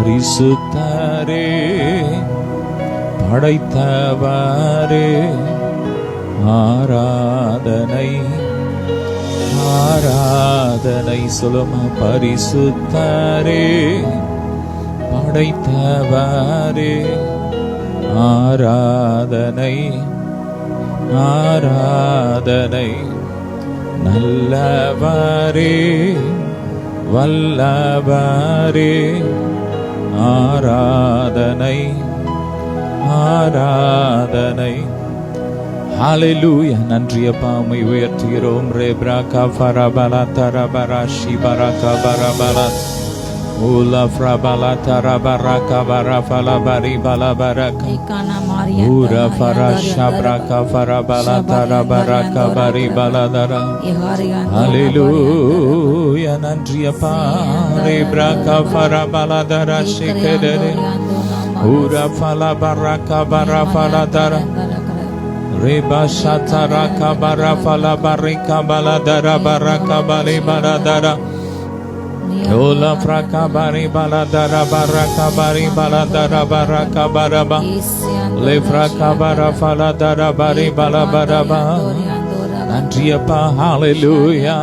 பரிசுத்தரே படைத்தவரே ஆராதனை ஆராதனை சொல்லுமா. பரிசுத்தரே படைத்தவரே ஆராதனை ஆராதனை. நல்லவரே வல்லவரே ஆராதனை ஆராதனை. ஹல்லேலூயா. நன்றியப்பா, உம்மை உயர்த்துகிறோம். ரேப்ராகா ஃபரபலா தரபரா ஷிபரகா பரபலா ஊலா ஃப்ரபலா தரபரகா பரபலா பரி பலபரகா ஊரா ஃபரஷா பிரகா ஃபரபலா தரபரகா பரி பலதரா. ஹல்லேலூயா. நன்றியப்பா. ரேப்ராகா ஃபரபலா தரா ஷிகதரே ஊரா ஃபலபரகா பரபலதரா Reba shatara kabara fala barika baladara baraka bali baladara Ola fraka bari baladara baraka bari baladara baraka baraba Le fraka bara fala dara bari balabaraba. நன்றியப்பா. ஹalleluya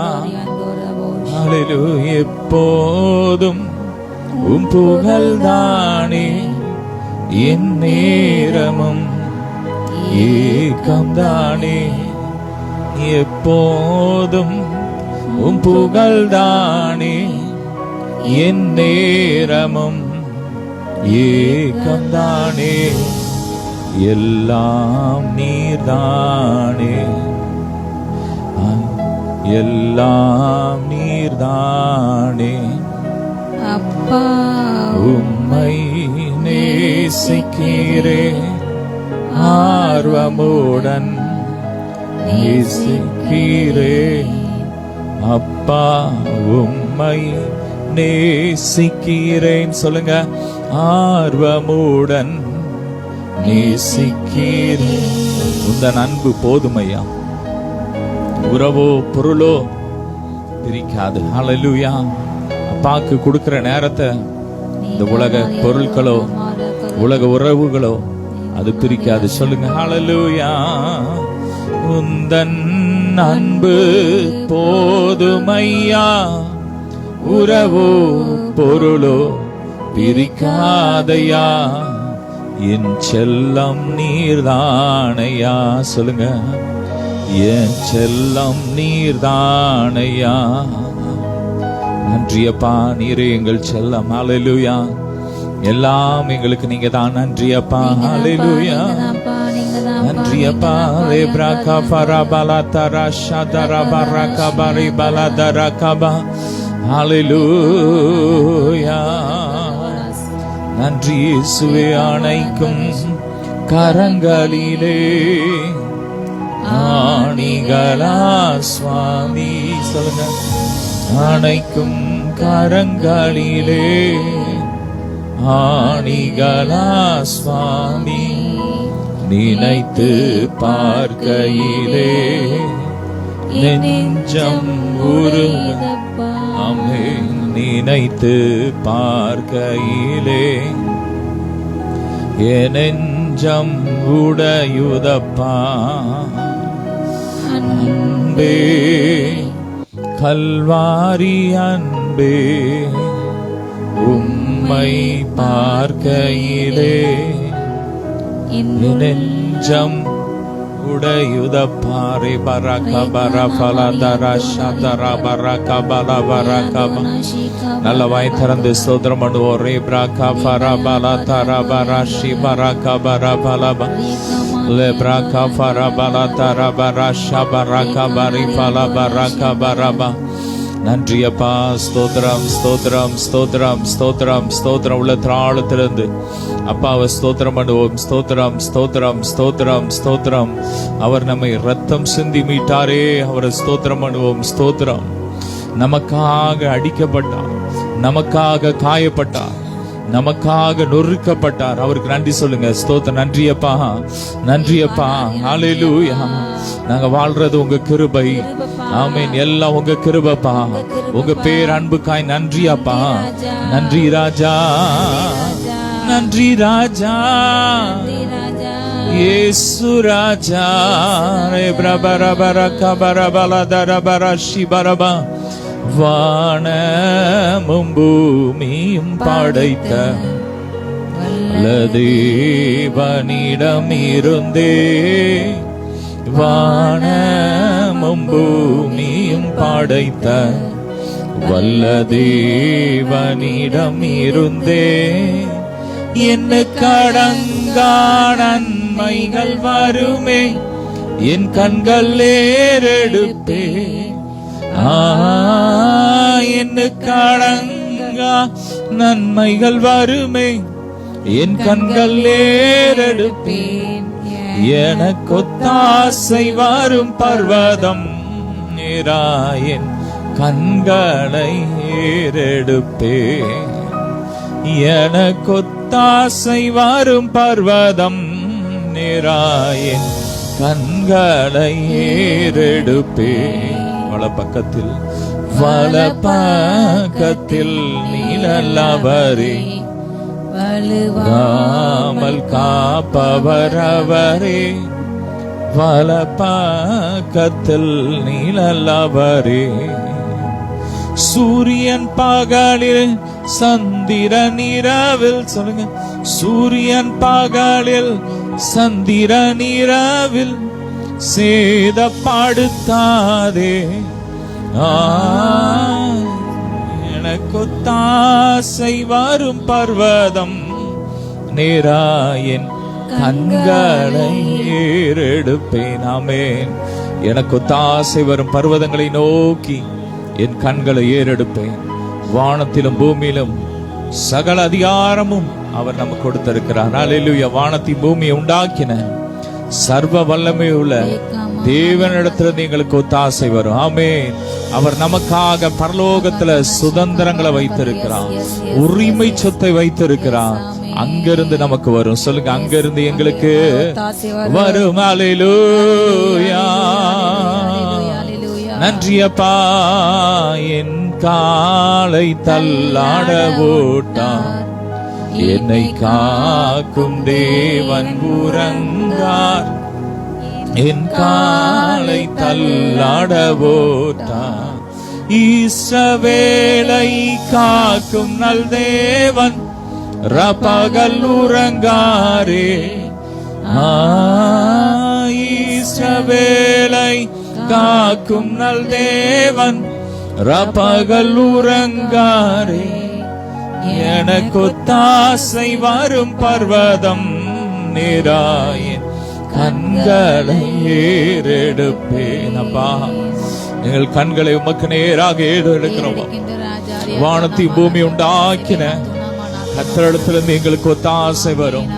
ஹalleluya. எப்போதும் உம் புகழ்தானே என் நேரமும் ஏகம்தானே. எப்போதும் உம் புகழ்தானே என் நேரமும் ஏகம்தானே. எல்லாம் நீர்தானே எல்லாம் நீர்தானே. அப்பா உம்மை நேசிக்கிறேன் ஆர்வமுடன் நேசிக்கிறேன். அப்பா உம்மை நேசிக்கிறேன். சொல்லுங்க. ஆர்வமுடன் நேசிக்கிறேன். உந்தன் அன்பு போதுமையா. உறவோ பொருளோ பிரிக்காது. ஹல்லேலூயா. அப்பாக்கு கொடுக்கிற நேரத்தை இந்த உலக பொருட்களோ உலக உறவுகளோ அது பிரிக்காது. சொல்லுங்க. ஹல்லேலூயா. உந்தன் அன்பு போதுமையா. உறவோ பொருளோ பிரிக்காதையா. என் செல்லம் நீர்தானையா. சொல்லுங்க. என் செல்லம் நீர்தானையா. நன்றியப்பா. நீரே எங்கள் செல்லம். ஹல்லேலூயா. எல்லாம் எங்களுக்கு நீங்க தான். நன்றியப்பா. ஹல்லேலூயா. நன்றியப்பா. ரேப்ராகா ஃபரபலா தரா ஷதரா பரகா பரி பலதரா கபா. ஹல்லேலூயா. நன்றி இயேசுவே. அணைக்கும் கரங்களிலே ஆணிகளா சுவாமி. சொல்லுங்க. அணைக்கும் கரங்களிலே ஆணிகளா சுவாமி. நினைத்து பார்க்கையிலே நெஞ்சம் உருகுதப்பா. ஆமென். நினைத்து பார்க்கையிலே என் நெஞ்சம் உடையுதப்பா. அன்பே கல்வாரி அன்பே உம்மை பார்க்கையிலே நெஞ்சம் உடையுதப்பா. ரே பரக பர பலதர ஷதர பரக பல பரக. நல்ல வாய் திறந்து ஸ்தோத்திரம் பண்ணுவோம். ரே பிரக பர பல தர பர ஷி பரக பர பல le braka fara bala tara barasha baraka bari pala baraka baraba. நன்றியப்பா. ஸ்தோத்திரம் ஸ்தோத்திரம் ஸ்தோத்திரம் ஸ்தோத்திரம் ஸ்தோத்திரம். உள்ள திராளத்திலிருந்து அப்பாவை ஸ்தோத்திரம் பண்ணுவோம். ஸ்தோத்திரம் ஸ்தோத்திரம் ஸ்தோத்திரம் ஸ்தோத்திரம். அவர் நம்மை ரத்தம் சிந்தி மீட்டாரே. அவரை ஸ்தோத்திரம் பண்ணுவோம். ஸ்தோத்திரம். நமக்காக அடிக்கப்பட்டார், நமக்காக காயப்பட்டார், நமக்காக நொறுக்கப்பட்டார். அவருக்கு நன்றி சொல்லுங்க. ஸ்தோத்திரம். நன்றியப்பா, நன்றியப்பா. ஹல்லேலூயா. நாங்க வாழ்றது உங்க கிருபை. ஆமென். எல்லாம் உங்க கிருபைப்பா. உங்க பேர் அன்புக்காய் நன்றி அப்பா. நன்றி ராஜா, நன்றி ராஜா, இயேசு ராஜா. வானமும் பூமியும் படைத்த தேவனிடம் இருந்தே, வானமும் பூமியும் படைத்த வல்ல தேவனிடம் இருந்தே, என்ன கடங்கா நன்மைகள் வருமே, என் கண்கள் ஏறெடுப்பே. என்ன கடங்கா நன்மைகள் வருமே, என் கண்கள் ஏறெடுப்பேன். எனக்கொத்தாசை வரும் பர்வதம் நீராயன் கண்களை ஏறெடுப்பேன். எனக்கொத்தாசை வரும் பர்வதம் நீராயன் கண்களை ஏறெடுப்பேன். வலப்பக்கத்தில் வலப்பக்கத்தில் நீலவரே, வழுவாமல் காப்பவர் அவரே. வலப்பக்கத்தில் நீலவரே, சூரியன் பகலில் சந்திரன் இரவில். சொல்லுங்க, சூரியன் பகலில் சந்திரன் இரவில் சேதப்படுத்தாதே. எனக்கொத்தாசை வரும் பர்வதம் நேராயன் கண்களை ஏறெடுப்பேன். ஆமென். எனக்கொத்தாசை வரும் பர்வதங்களை நோக்கி என் கண்களை ஏறெடுப்பேன். வானத்திலும் பூமியிலும் சகல அதிகாரமும் அவர் நமக்கு கொடுத்திருக்கிறார். அல்லேலூயா. வானத்தின் பூமியை உண்டாக்கின சர்வ வல்லமை உள்ள தேவனிடத்துல எங்களுக்கு ஒத்தாசை வரும். ஆமென். அவர் நமக்காக பரலோகத்துல சுதந்திரங்களை வைத்திருக்கிறார், உரிமை சொத்தை வைத்திருக்கிறார். அங்கிருந்து நமக்கு வரும். சொல்லுங்க, அங்கிருந்து எங்களுக்கு வரும். அல்லேலூயா. நன்றி அப்பா. என் காலை தள்ளாட ஓட்டார், என்னை காக்கும் தேவன் உறங்கார். என் காலை தள்ளாட ஓட்டார், இஸ்ரவேலை காக்கும் நல் தேவன் ரபகல் உறங்காரே. இஸ்ரவேலை காக்கும் நல் தேவன் ரபகல் உறங்காரே. எனக்கொத்தாசை வரும் பர்வதம் நீராயன் கண்களை ஏறெடுப்பேன். அப்பா, எங்கள் கண்களை உமக்கு நேராக ஏறெடுக்கிறோம். வானத்தை பூமி உண்டாக்கின கர்த்தரிடத்திலிருந்து எங்களுக்கு ஒத்தாசை வரும்.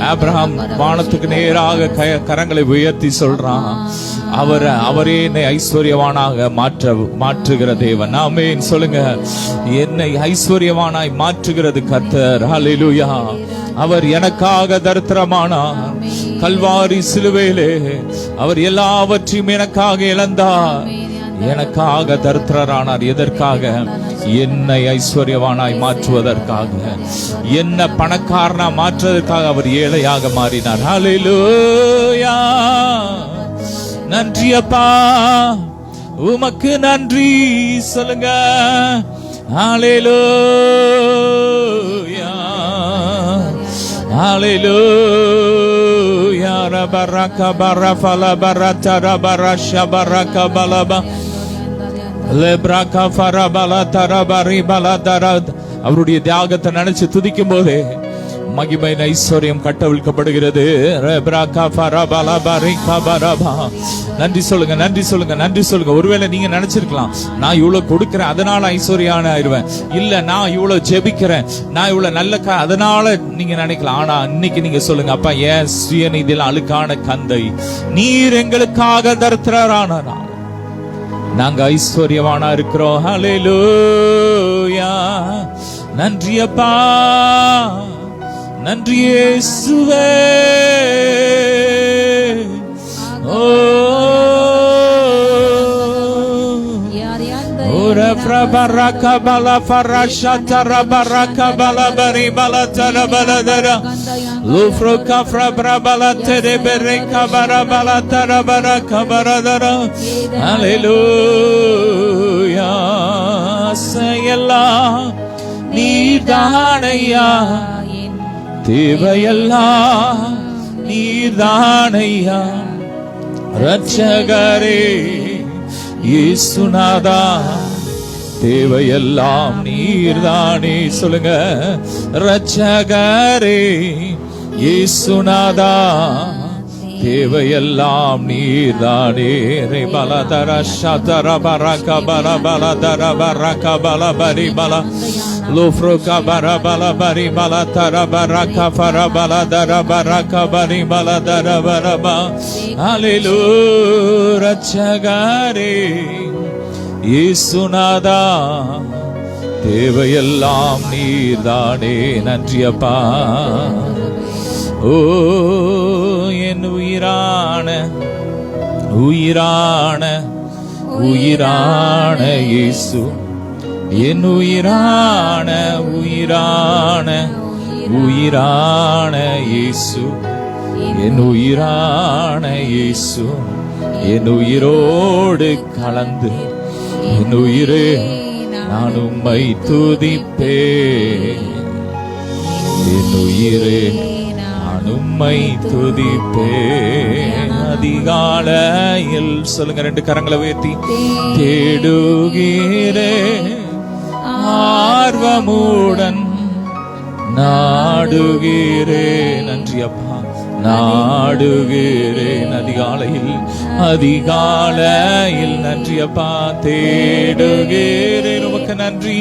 ஆபிரகாம் வானத்துக்கு நேராக கரங்களை உயர்த்தி சொல்றான், அவரே என்னை ஐஸ்வர்யவானாக மாற்றுகிற தேவன். ஆமென். சொல்லுங்க, என்னை ஐஸ்வர்யவானாய் மாற்றுகிறது கர்த்தர். ஹல்லேலூயா. அவர் எனக்காக தரித்திரமானார். கல்வாரி சிலுவையிலே அவர் எல்லாவற்றையும் எனக்காக இழந்தார். எனக்காக தரித்திரரானார். எதற்காக? என்னை ஐஸ்வர்யவானாய் மாற்றுவதற்காக, என்ன பணக்காரனா மாற்றுவதற்காக அவர் ஏழையாக மாறினார். ஹல்லேலூயா. நன்றி அப்பா, உமக்கு நன்றி. சொல்லுங்க, ஹல்லேலூயா. ஹல்லேலூயா. ரபரக பரஃபல பரதர பரஷ பரக பலப லெப்ரக ஃபரபல தரபரி பலதரத். அவருடைய தியாகத்தை நினைச்சு துதிக்கும் போதே மகிமை ஐஸ்வர்யம் கட்டவிழ்க்கப்படுகிறது. நன்றி சொல்லுங்க, நன்றி சொல்லுங்க, நன்றி சொல்லுங்க. ஒருவேளை நீங்க நினைச்சிருக்கலாம், நான் இவ்வளவு கொடுக்கிறேன் அதனால ஐஸ்வர்யான ஆயிடுவேன், இல்ல நான் இவ்வளவு ஜெபிக்கிறேன், நான் இவ்வளவு நல்ல அதனால நீங்க நினைக்கலாம். ஆனா இன்னைக்கு நீங்க சொல்லுங்க, அப்பா ஏன் சுயநீதியில் அழுக்கான கந்தை நீர் எங்களுக்காக தரித்திரரானார், நாங்க ஐஸ்வர்யவானா இருக்கிறோம். ஹல்லேலூயா. நன்றி அப்பா, நன்றி இயேசுவே. ஓ baraka bala farasha tara baraka bala bari bala tara bala dara. Lufro kafra brabala tere bereka bara bala tara baraka bara dara. Hallelujah. Sayallah நீதானையா தேவையெல்லாம் நீதானையா ரட்சகரே இயேசுநாதா தேவையெல்லாம் நீர்தானே சொல்லுங்க ரட்சகரே இயேசுநாதா தேவையெல்லாம் நீர்தானே ரே பலதர ஷதர பரக பல பலதர பரக பல பரி பல லோஃப்ரோகா பர பல பரி பல தர பரக பர பல தர பரக பரி பல தர பரபா ஹல்லேலூயா ரட்சகரே இயேசுநாதா தேவையெல்லாம் நீர்தானே நன்றியப்பா ஓ என் உயிரான உயிரான உயிரான இயேசு என் உயிரான உயிரான உயிரான இயேசு என் உயிரான இயேசு என் உயிரோடு கலந்து என் உயிரே நான் உம்மை துதிப்பேன் என் உயிரே உம்மை துதிப்பேன் அதிகாலையில் சொல்லுங்க ரெண்டு கரங்களை உயர்த்தி தேடுகிறேன் ஆர்வமுடன் நாடுகிறேன் நன்றி அப்பா நாடுகிறேன் அதிகாலையில் அதிகாலையில் நன்றி அப்பா தேடுகிறேன் உமக்கு நன்றி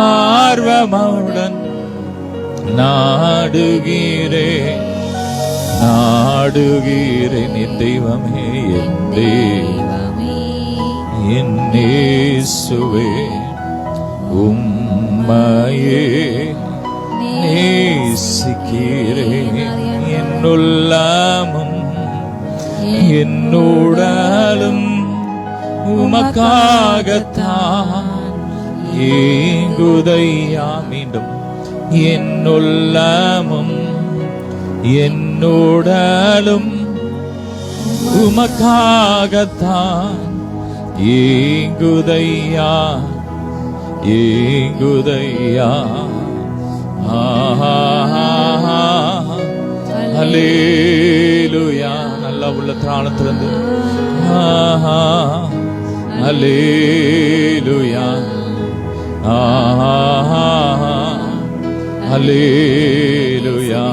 ஆர்வமுடன் நாடுகிறேன் நாடுகிறேன் என் தெய்வமே என் தெய்வமே என் இயேசுவே உம்மையே நேசிக்கிறேன் என் உள்ளமும் என் உடலும் உமக்காகத்தான் ஏங்குதையா மீண்டும் என் உள்ளமும் என்னுடலும் உமக்காகத்தான் ஏங்குதையா ஏங்குதையா ஹல்லேலூயா நல்லா உள்ள திராணத்திலிருந்து ஹல்லேலூயா ஹல்லேலூயா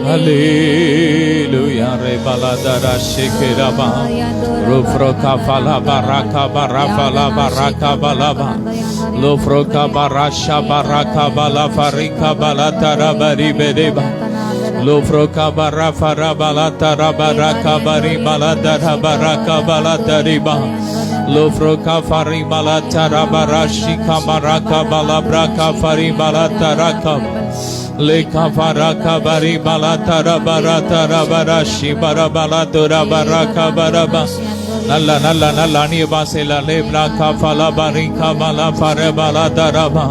ஹல்லேலூயா ரே பலதரா ஷேகரபா ரோஃப்ரோகா ஃபலா பராகா பரஃபலா பராகா பலபா லோஃப்ரோகா பராஷா பராகா பலா ஃபரிகா பலதரா பரி பெதேபா லோஃப்ரோகா பரஃபரா பலதரா பராகா பரி பலதரா பராகா பலதரிபா Lofroka fari bala tara barashi kamaraka bala braka fari bala taraka leka faraka bari bala tara bara tara barashi bara bala tora baraka baraba nalla nalla nalla aniya basela le braka fala barika bala fare bala daraba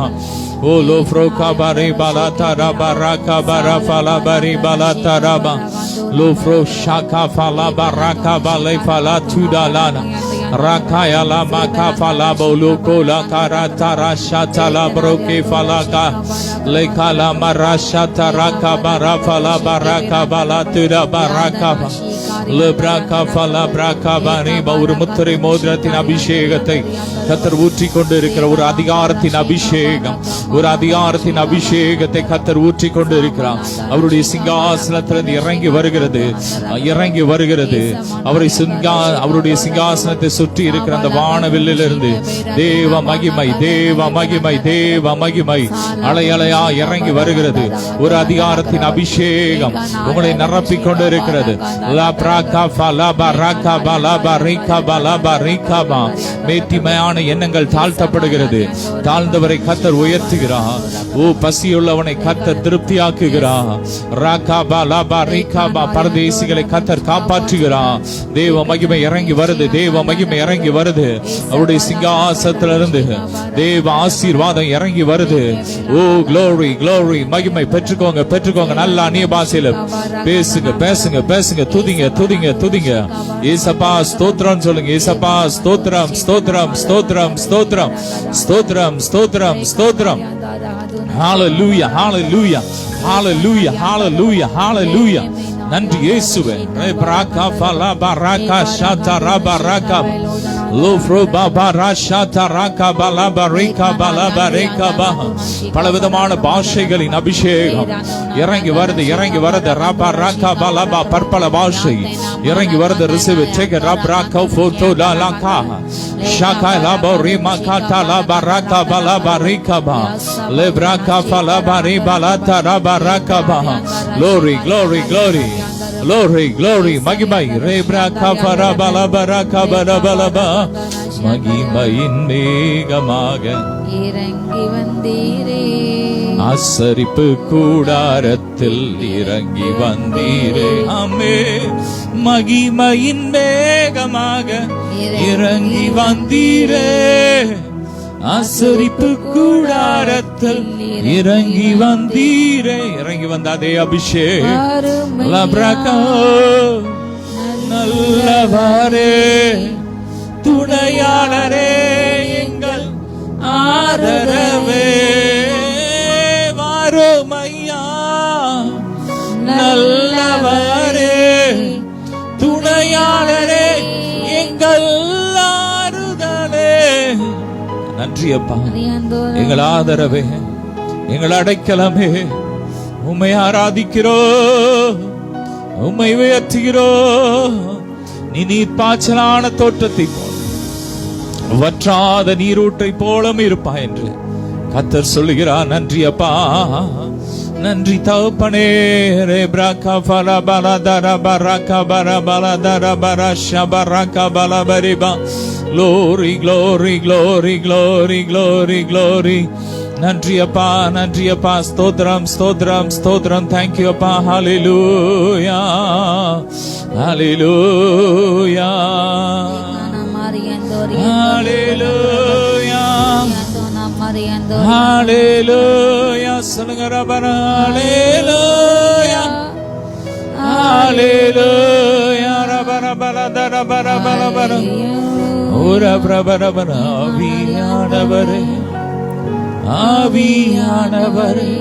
o lofroka bari bala tara baraka bara fala bari bala taraba lofro shaka fala baraka bale fala tudalana Rakaya la makafa la boluko la karata rashata la broke falaka leka la marashata raka barafa la baraka balatura baraka lebraka fala braka bani ஒரு முத்திரை மோதிரத்தின் அபிஷேகத்தை கர்த்தர் ஊற்றிக் கொண்டு இருக்கிற ஒரு அதிகாரத்தின் அபிஷேகம் ஒரு அதிகாரத்தின் அபிஷேகத்தை கர்த்தர் ஊற்றிக் கொண்டு இருக்கிறார் அவருடைய சிங்காசனத்திலிருந்து இறங்கி வருகிறது அவருடைய சிங்காசனத்தை சுற்றி இருக்கிற அந்த வானவில்லிலிருந்து தேவ மகிமை அலை அலையா இறங்கி வருகிறது ஒரு அதிகாரத்தின் அபிஷேகம் உங்களை நிரப்பிக் கொண்டு இருக்கிறது பிராகா ஃபலபா ராகா பலபா ரீகா பலபா ரீகாபா. மேட்டிமையான எண்ணங்கள் தாழ்த்தப்படுகிறது. தாழ்ந்தவரை கர்த்தர் உயர்த்துகிறார். ஓ பசியுள்ளவனை கர்த்தர் திருப்தியாக்குகிறார். ராகா பலபா ரீகாபா. பரதேசிகளை கர்த்தர் காப்பாற்றுகிறார். தேவ மகிமை இறங்கி வருது. தேவ மகிமை இறங்கி வருது. அவருடைய சிங்காசனத்திலிருந்து தேவ ஆசீர்வாதம் இறங்கி வருது. ஓ glory glory. மகிமை பெற்றுக்கோங்க பெற்றுக்கோங்க. நல்ல அந்நிய பாஷையில பேசுங்க பேசுங்க பேசுங்க. துதிங்க துதிங்க துதிங்க. ஏசப்பா ஸ்தோத்திரம் சொல்லுங்க. ஏசப்பா ஸ்தோத்திரம் ஸ்தோத்திரம் ஸ்தோத்திரம் ஸ்தோத்திரம் ஸ்தோத்திரம் ஸ்தோத்திரம் ஸ்தோத்திரம். ஹalleluya hallelujah hallelujah hallelujah hallelujah. நன்றி இயேசுவே. ரபரகா ஃபலபா ராகா ஷதரா பரகா லோஃப்ரோ பாபா ராஷா ராகா பலபா ரீகா பலபா ரீகாபா. பலவிதமான பாஷைகளின் அபிஷேகம் இறங்கி வருது இறங்கி வருது. ரபா ராகா பலபா. பற்பல பாஷை இறங்கி வருது. ரிசீவ் டேக் ரபரகா ஃபோட்டோ லாலகா ஷாகா லபா ரீமா காடா லபா Raaga பலபா ரீகாபா லெப்ராகா ஃபலபா ரீபலா தரபா ராகாபா. glory glory glory glory glory. மகிமை ரேப்ராகா ஃபரபலா பரகா பரபலபா. மகிமையின் மேகமாக இறங்கி வந்தீரே. ஆசரிப்பு கூடாரத்தில் இறங்கி வந்தீரே. ஆமே. மகிமையின் மேகமாக இறங்கி வந்தீரே. ஆசரிப்பு கூடாரத்தில் இறங்கி வந்தீரே. இறங்கி வந்த அதே அபிஷேகம். லப்ரகா நல்லவரே துணையாளரே எங்கள் ஆதரவே வாரோமையா. நல்லவரே துணையாளரே எங்கள் ஆறுதலே. நன்றி அப்பா. எங்கள் ஆதரவே எங்கள் அடைக்கலமே. உம்மை ஆராதிக்கிறோம் உம்மை உயர்த்துகிறோம். நீ நீர் பாய்ச்சலான தோட்டத்தை போல வற்றாத நீரூற்றை போலும் இருப்பாய் என்று கர்த்தர் சொல்லுகிறார். நன்றி அப்பா நன்றி தகப்பனே. ரேப்ராகா ஃபலபலா தரபா Raaga பரபலா தரபா ஷபராகா பலபரிபா. glory glory glory glory glory glory. நன்றி அப்பா நன்றி அப்பா. ஸ்தோத்திரம் ஸ்தோத்திரம் ஸ்தோத்திரம். thank you அப்பா. hallelujah hallelujah hallelujah hallelujah. சொல்லுங்க ரபரா. hallelujah hallelujah ரபரா பலதரா பரபரா பர. ஓரா பிரபரபரா. ஆவியானவரே ஆவியானவரே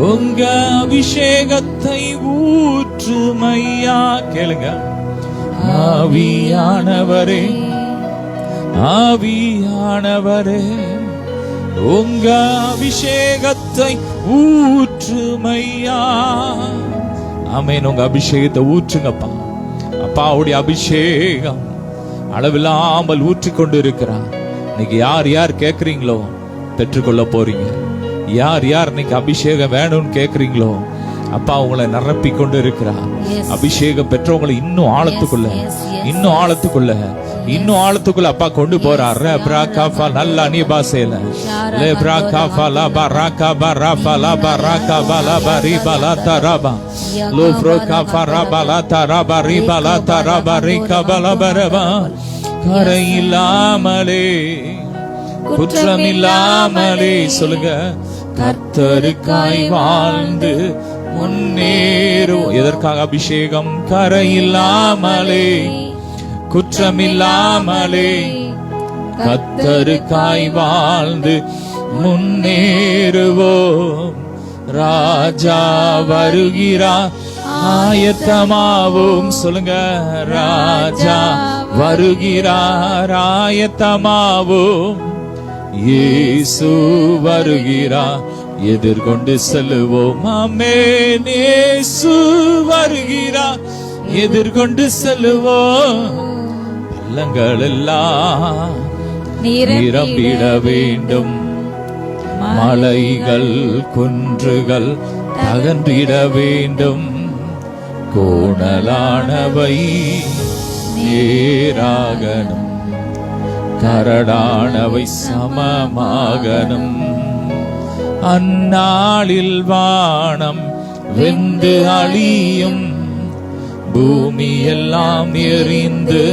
உங்க அபிஷேகத்தை ஊற்றுமையா. கேளுங்க. ஆவியானவரே ஆவியானவரே உங்க அபிஷேகத்தை ஊற்றுமையா. ஆமென். உங்க அபிஷேகத்தை ஊற்றுங்கப்பா. அப்பாவுடைய அபிஷேகம் அளவில்லாமல் ஊற்றிக்கொண்டு இருக்கிறார். இன்னைக்கு யார் யார் கேட்கறீங்களோ பெற்றுக்கொள்ள போறீங்க. யார் யார் இன்னைக்கு அபிஷேகம் வேணும்னு கேட்கறீங்களோ அப்பா உங்களை நிரப்பி கொண்டு இருக்கிறார். அபிஷேகம் பெற்றவங்களை இன்னும் ஆழத்துக்குள்ள இன்னும் ஆழத்துக்குள்ள இன்னும் ஆழத்துக்குள்ள அப்பா கொண்டு போறார். ரப்ராகா நல்ல அந்நிய பாஷையில லெப்ராகா ஃபலபா ராகா பரபலா பரகா பலபா ரீபலா தரபா லோஃப்ரோகா ஃபரபலா தரபா ரீபலா தரபா ரீகா பலபரபா. கரையில்லாமலே குற்றமில்லாமலே சொல்லுங்க. கர்த்தருக்காய் வாழ்ந்து முன்னேறும். எதற்காக அபிஷேகம்? கரையில்லாமலே குற்றமில்லாமலே கர்த்தருக்காய் வாழ்ந்து முன்னேறுவோம். ராஜா வருகிறார் ஆயத்தமாவோம். சொல்லுங்க. ராஜா வருகிறார் ஆயத்தமாவோம். இயேசு வருகிறார் எதிர்கொண்டு செல்லுவோம். ஆமென். இயேசு வருகிறார் எதிர்கொண்டு செல்லுவோம். பள்ளங்கள் எல்லாம் நிரம்பிட வேண்டும். மலைகள் குன்றுகள் அகன்றிட வேண்டும். கோணலானவை நேராகணும், கரடானவை சமமாகணும். அந்நாளில் வானம் வெந்து அழியும், பூமி எல்லாம் எரிந்து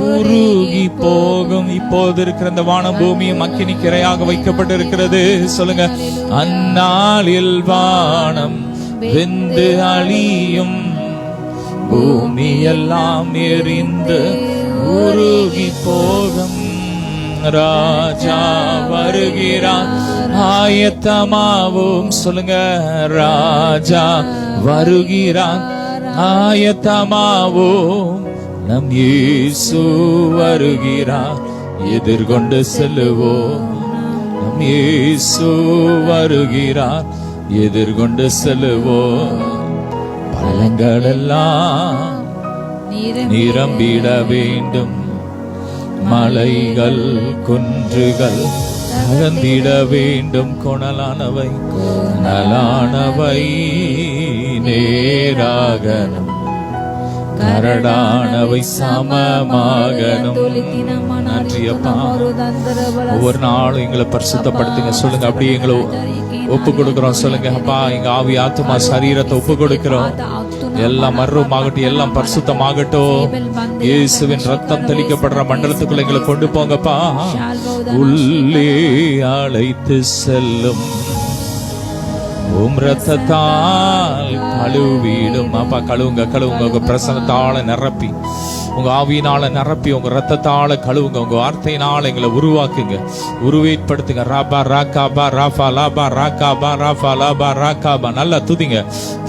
உருகி போகும். இப்போது இருக்கிற இந்த வானம் பூமியும் அக்கினிக்கிரையாக வைக்கப்பட்டிருக்கிறது. சொல்லுங்க, அந்நாளில் வானம் வெந்து அழியும், பூமி எல்லாம் எரிந்து உருகி போகும். ராஜா வருகிறார், ஆயத்தமாவோம். சொல்லுங்க, ராஜா வருகிறார், ஆயத்தமாவோம். நம் இயேசு வருகிறார், எதிர்கொண்டு செல்லுவோம். நம் இயேசு வருகிறார், எதிர்கொண்டு செல்லுவோம். பழங்கள் எல்லாம் நிரம்பிட வேண்டும், மலைகள் குன்றுகள் அகந்திட வேண்டும். கொணலானவை நலானவை நேராகணும், கரடானவை சமமாகணும். நன்றியப்பா, ஒவ்வொரு நாளும் எங்களை பரிசுத்தப்படுத்துங்க. சொல்லுங்க, அப்படியே எங்களை ஒப்பு கொடுக்கிறோம். சொல்லுங்க, அப்பா, எங்க ஆவி ஆத்துமா சரீரத்தை ஒப்பு கொடுக்கிறோம். எல்லாம் மர்வமாகட்டும், எல்லாம் பரிசுத்தமாகட்டும். இயேசுவின் ரத்தம் தெளிக்கப்படுற மண்டலத்துக்குள்ள எங்களை கொண்டு போங்கப்பா. உள்ளே அழைத்து செல்லும் உம் ரத்தத்தால் கழுவிடும். அப்பா, கழுவுங்க, கழுவுங்க. உங்க பிரசனத்தால நிரப்பி, உங்க ஆவியினால நிரப்பி, உங்க ரத்தத்தால கழுவுங்க. உங்க வார்த்தையினால எங்களை உருவாக்குங்க, உருவேற்படுத்துங்க. ராபா ராகாபா ராஃபா லாபா ராகாபா ராஃபா லாபா ராகாபா. நல்லா துதிங்க,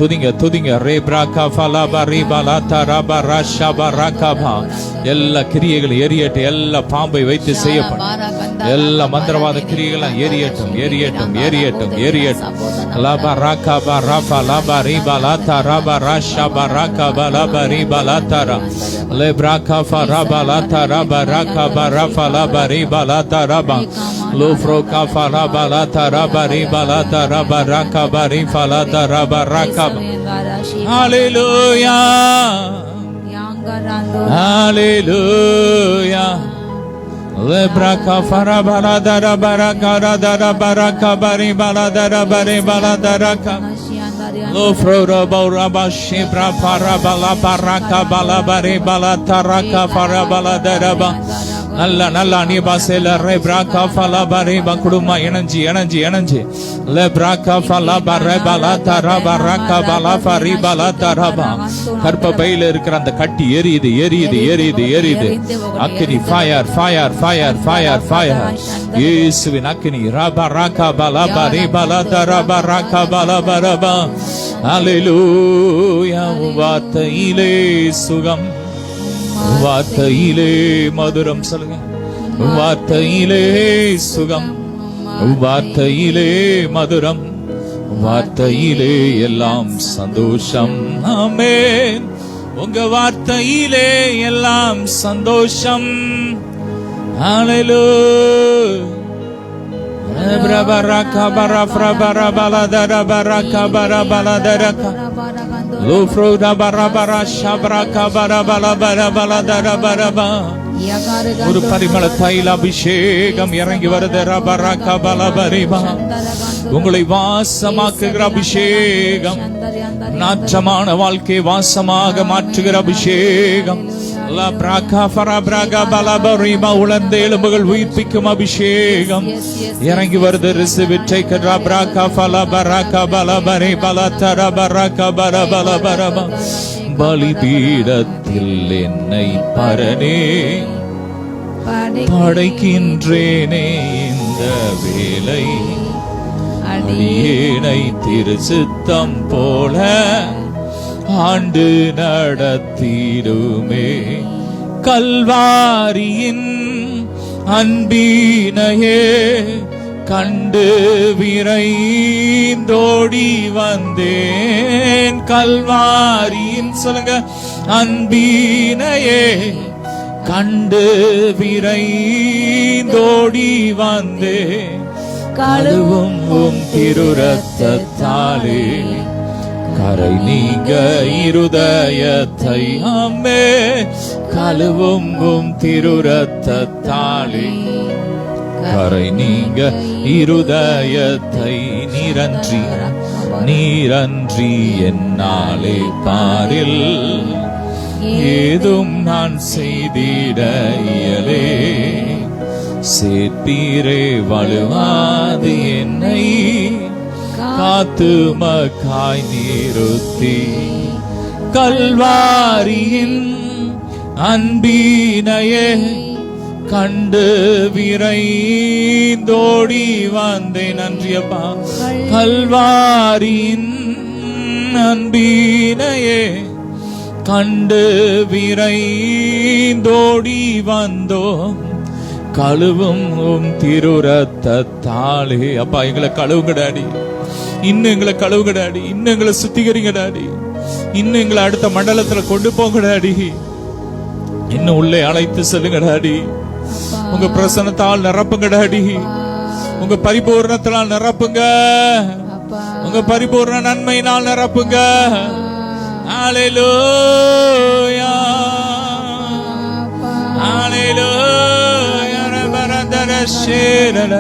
துதிங்க, துதிங்க. ரே பிராகா ஃபலாபா ரீபா லாத்தா ராபா ராஷாபா ராகாபா. எல்லா கிரியைகளும் எரியட்டும், எல்லா பாம்பை வைத்து செய்யப்படும் எல்லா மந்திரவாத கிரியைகளும் எரியட்டும், எரியட்டும், எரியட்டும், எரியட்டும். லாபா ராகாபா ராஃபா லாபா ரீபா லாத்தா ராபா ராஷாபா ராகாபா லாபா ரீபா லாத்தா லே பிராகா ஃபராபா லாத்தா ராபா ராகாபா ராஃபா லாபா ரீபா லாத்தா ராபா லோ ஃப்ரோகா ஃபராபா லாத்தா ராபா ரீபா லாத்தா ராபா ராகாபா ரீபா லாத்தா ராபா ராகாபா. ஹalleluya, ஹalleluya. Le braka faraba la dara baraka la dara baraka bari bala dara bari bala daraka lo frora bora bashi bra faraba la baraka bala bari bala taraka faraba la daraba. நல்ல நல்ல நீ பாசையில ரே பிராகா ஃபலா பரி குடும்பம் இணைஞ்சி இணைஞ்சி இணைஞ்சி லே பிராகா ஃபலா பரே பலா தரா பராகா பலா ஃபரி பலா தரபா. கர்ப்பப்பையில இருக்கிற அந்த கட்டி எரியுது, எரியுது, எரியுது, எரியுது. அக்கினி fire, fire, fire, fire, fire. இயேசுவின் அக்கினி ரபா ராகா பலா பரி பலா தரா பராகா பலா பரபா. ஹalleluya. வார்த்தையிலே சுகம், வார்த்தையிலே மதுரம். சொல்லுங்க, வார்த்தையிலே சுகம், வார்த்தையிலே மதுரம், வார்த்தையிலே எல்லாம் சந்தோஷம். ஆமென். உங்க வார்த்தையிலே எல்லாம் சந்தோஷம். ஹalleluya. பிரபரக பரஃப்ர பரபலதர பரக பரபலதரக லோஃப்ரோட பரபர ஷப்ரக பரபல பரபலதர பரபா. ஒரு பரிமள தைல அபிஷேகம் இறங்கி வருது. ரபரக பலபரிபா. உங்களை வாசமாக்குகிற அபிஷேகம், நாற்றமான வாழ்க்கை வாசமாக மாற்றுகிற அபிஷேகம். உலர்ந்த எலும்புகள் உயிர்ப்பிக்கும் அபிஷேகம் இறங்கி வருது. பலிபீடத்தில் என்னை பரனே படைக்கின்றேனே, இந்த வேலை அடியேனை திருச்சித்தம் போல ஆண்டு நடத்திடுமே. கல்வாரியின் அன்பினையே கண்டு விரைந்தோடி வந்தேன். கல்வாரியின், சொல்லுங்க, அன்பினையே கண்டு விரைந்தோடி வந்தேன். கழுவும் உம் திரு ரத்தத்தாலே கரை நீங்க இருதயத்தை அம்மே கழுவும் திருரத்தாலே. கரை நீங்க இருதயத்தை நீரன்றி என்னாலே பாரில் ஏதும் நான் செய்திட இயலே. சேர்த்தீரே வலுவாது என்னை காத்து மக்காய் நிறுத்தி. கல்வாரியின் அன்பினையே கண்டு விரைந்தோடி வந்தேன். நன்றியப்பா. கல்வாரியின் அன்பினையே கண்டு விரைந்தோடி வந்தோம் கழுவும் திருரத்தாலே. அப்பா எங்களை கழுவுங்கடாடி, இன்னும் எங்களை கழுவுங்கடாடி, இன்னும் எங்களை சுத்திகரிங்கடாடி, இன்னும் எங்களை அடுத்த மண்டலத்துல கொண்டு போங்கடாடி, இன்னும் உள்ளே அழைத்து செல்லுங்கடாடி. உங்க பிரசன்னத்தால் நிரப்புங்கடாடி, உங்க பரிபூர்ணத்தால் நிரப்புங்க, உங்க பரிபூர்ண நன்மையினால் நிரப்புங்க. ஹல்லேலூயா ஹல்லேலூயா. ரபரதர ஷேரல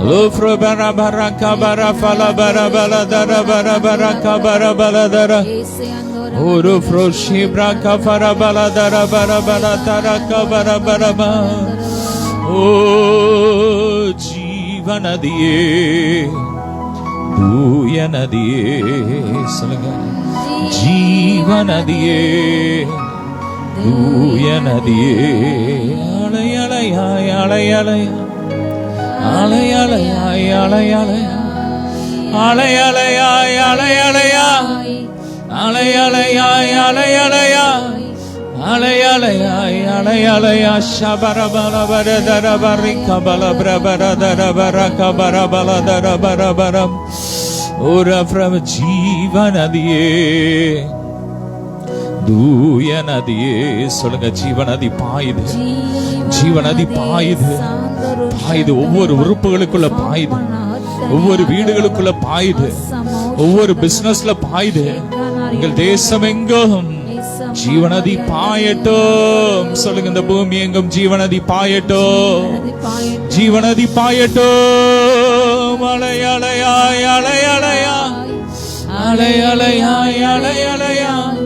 லோஃப்ர பரபர கபர ஃபலபர பலதர பரபர கபர பலதர ஓரு ஃப்ரோஷி பிரக ஃபரபலதர பரபர தர கபர பரப. ஓ ஜீவநதியே தூய நதியே, சொல்லுங்க. ஜீவநதியே தூய நதியே, அலையலையாய் அலையலையாய் அலையலையாய் அலையலையாய் அலையலையாய் அலையலையாய் அலையலையாய் அலையலையாய் அலையலையாய் அலையலையா. ஷபரபல பரதர பரிக பல பிரபரதர பரக பரபல தர பரபரம். ஒரு ஜீவநதியே தூய நதியே, சொல்லுங்க. ஜீவநதி பாயுது, ஜீவநதி பாயுது, பாயுது. ஒவ்வொரு உறுப்புகளுக்குள்ள பாயுது, ஒவ்வொரு வீடுகளுக்குள்ள பாயுது, ஒவ்வொரு பிசினஸ்ல பாயுது. எங்கள் தேசம் எங்கும் ஜீவநதி பாயட்டும், சொல்லுங்க. இந்த பூமி எங்கும் ஜீவநதி பாயட்டும், ஜீவநதி பாயட்டும். அலையலையாய் அலையலையாய் அலையலையாய் அலையலையாய்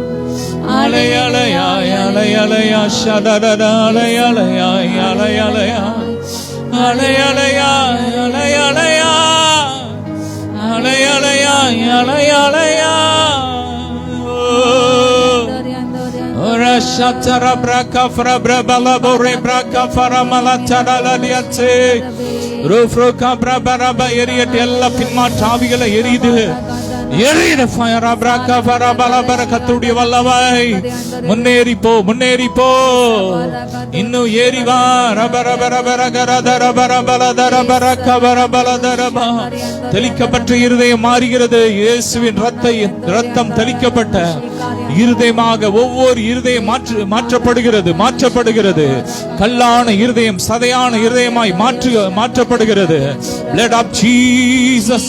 அலையலையாய் அலையலையா. ஷதரத அலையலையாய் அலையலையாய் அலையலையாய் அலையலையாய் அலையலையாய் அலையலையாய். Ora shatara braka fra brabala bore braka fara malatara ladiate rufro kabra baraba eriyet ella pinmaataavigala eriyudu eriyira fire braka fara bala barakatudi vallavai munneri po innu eri va rabara barabara garadara barabala dara baraka barabala daraba. தெளிக்கப்பட்ட இருதயம் மாறுகிறது. இயேசுவின் ரத்தம் தெளிக்கப்பட்ட இருதயமாக ஒவ்வொரு இருதயம் மாற்றப்படுகிறது. கல்லான இருதயம் சதையான இருதயமாய் மாற்றப்படுகிறது. Blood of Jesus,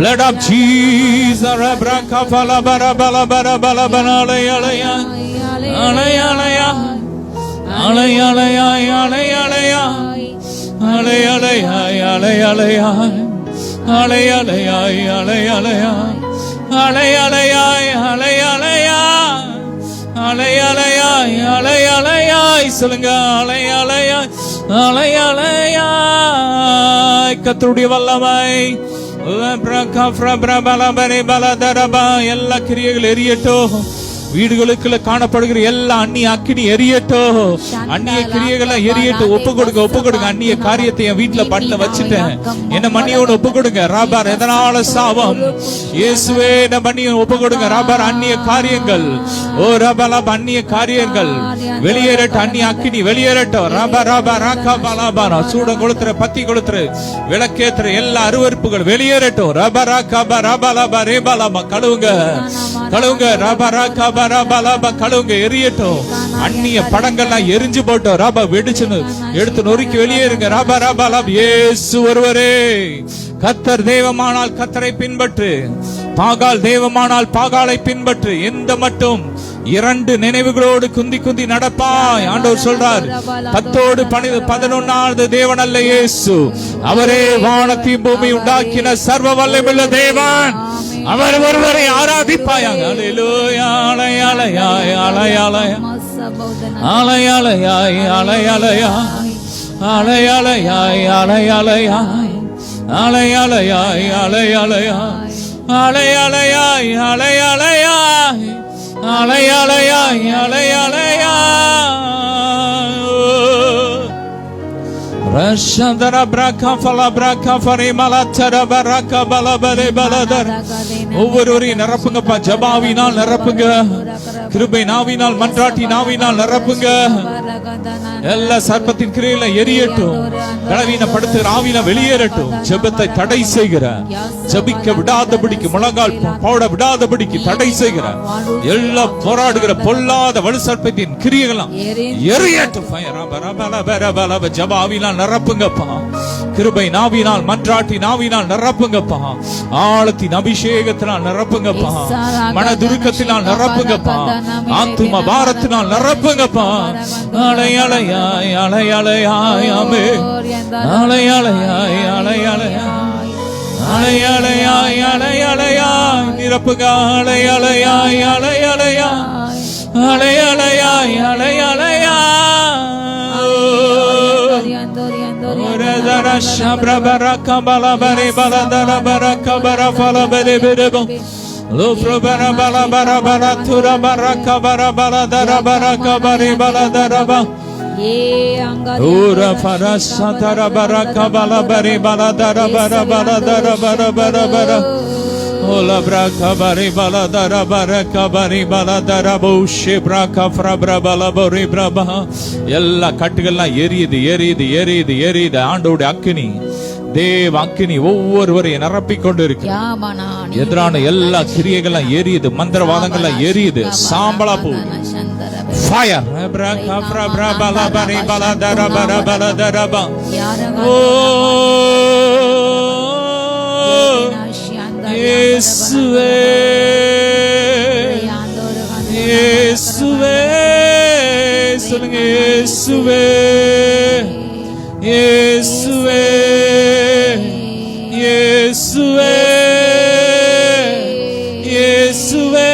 blood of Jesus. ரப்ரக ஃபலபர பலபர பலபன அலையலையா அலையலையா அலையலையா அலையலையா அலையலையா அலையலையா அலையலையா அலையலையா அலையலையாய் அலையலையாய் அலையலையாய் அலையலையாய், சொல்லுங்க. அலையலையாய் அலையலையாய். கர்த்தருடைய வல்லமை எல்லா கிரியைகள் எரியட்டும். வீடுகளுக்குள்ள காணப்படுகிற எல்லா அந்நிய அக்கினி எரியட்டும். அந்நிய கிரியைகளை எரியட்டும். ஒப்பு கொடுங்க. அந்நிய காரியத்தை என் வீட்டுல பண்ண வச்சுட்டேன், என்ன மண்ணியோட ஒப்பு கொடுங்க. ராபார் எதனால சாபம்? இயேசுவே என்ன மண்ணியை ஒப்பு கொடுங்க. ராபார் அந்நிய காரியங்கள், ஓ ரபலா அந்நிய காரியங்கள் வெளியேறட்டும். அந்நிய அக்கினி வெளியேறட்டும். ராபா ராபா ராகா பலாபாரா சூட கொளுத்துற பத்தி கொளுத்துற விளக்கேத்துற எல்லா அருவருப்புகள் வெளியேறட்டும். ரபா ராகா ரபாலாபா ரேபாலாபா கழுவுங்க. ராபா ராகா கழுவுங்க, எரியட்டும். அந்நிய படங்கள்லாம் எரிஞ்சு போட்டோம். ராபா வெடிச்சுன்னு எடுத்து நொறுக்கி வெளியேறுங்க. ராபா ராபா இயேசு ஒருவரே கர்த்தர் தெய்வமானால் கர்த்தரை பின்பற்று. பாகால் தெய்வமானால் பாகாலை பின்பற்று. எந்த மட்டும் 2 நினைவுகளோடு குந்தி குந்தி நடப்பாய். ஆண்டவர் சொல்றார், 10ஓடு 11வது தேவன் அல்ல இயேசு. அவரே வானத்தையும் பூமி உண்டாக்கின சர்வ வல்லமையுள்ள தேவன். அவர் ஒருவரை ஆராதிப்பாயாக. அல்லேலூயா. அலையலையாய் அலையலையாய் அலையலையாய் அலையலையாய் அலையலையாய் அலையலையாய் அலையலையாய் அலையலையாய் அலையலையாய் அலையலையாய் அலையலையாய் அலையலையாய். ரஷந்தர பிரக ஃபல பிரக ஃபரிமலச்சர பரக பலபலே பலதர. ஒவ்வொருவரையும் நிரப்புங்கப்பா. ஜபாவினால் நிரப்புங்க. கிருபை நாவினால் மன்றாட்டி நாவினால் நிரப்புங்க. எல்லா சர்ப்பத்தின் கிரியையில எரியட்டும். பலவீனப்படுத்துகிற ஆவியில வெளியேறட்டும். ஜெபத்தை தடை செய்கிற, ஜபிக்க விடாதபடிக்கு, முழங்கால் போட விடாதபடிக்கு தடை செய்கிற, எல்லா போராடுகிற பொல்லாத வலு சர்ப்பத்தின் கிரியைகளாம் எரியட்டும். ஜபாவினால் நிரப்புங்கப்பா. கிருபை நாவினால் மன்றாட்டி நாவினால் நிரப்புங்கப்பா. ஆழத்தின் அபிஷேகத்தினால் நிரப்புங்கப்பா. மனதுருக்கத்தினால் நிரப்புங்கப்பா. ஆத்தும பாரத்தினால் நிரப்புங்கப்பா. அலையலையாய் அலையலையாய் ஆமே. அலையலையாய் அலையலையாய் அலையலையாய் அலையலையாய் நிரப்புங்க. அலையலையாய் அலையலையாய் அலையலையாய் அலையலையாய். ஒரேதர ஷப்ரபர கபல பரி பலதர பர கபர ஃபல பரி பிரபம் லோப்ரபர பல பர பர துர பர கபர பலதர பர கபரி பலதரப ஊர ஃபரஸதர பர கபல பரி பலதர பர பலதர பர பர பர ஓல பிரக பரி பலதர பர கபரி பலதர பௌஷே பிரக ஃப்ரப்ர பல பரி பிரப. எல்லா கட்டுகள்லாம் எரியுது எரியுது எரியுது எரியுது. ஆண்டோட அக்கினி, தேவ அக்கினி ஒவ்வொருவரையும் நிரப்பிக் கொண்டு இருக்கு. எதிரான எல்லா கிரியைகள்லாம் எரியுது. மந்திரவாதங்கள்லாம் எரியுது. சாம்பலா போகுது. ஃபயர். இயேசுவே இயேசுவே சொல்லுங்க. இயேசுவே இயேசுவே இயேசுவே இயேசுவே.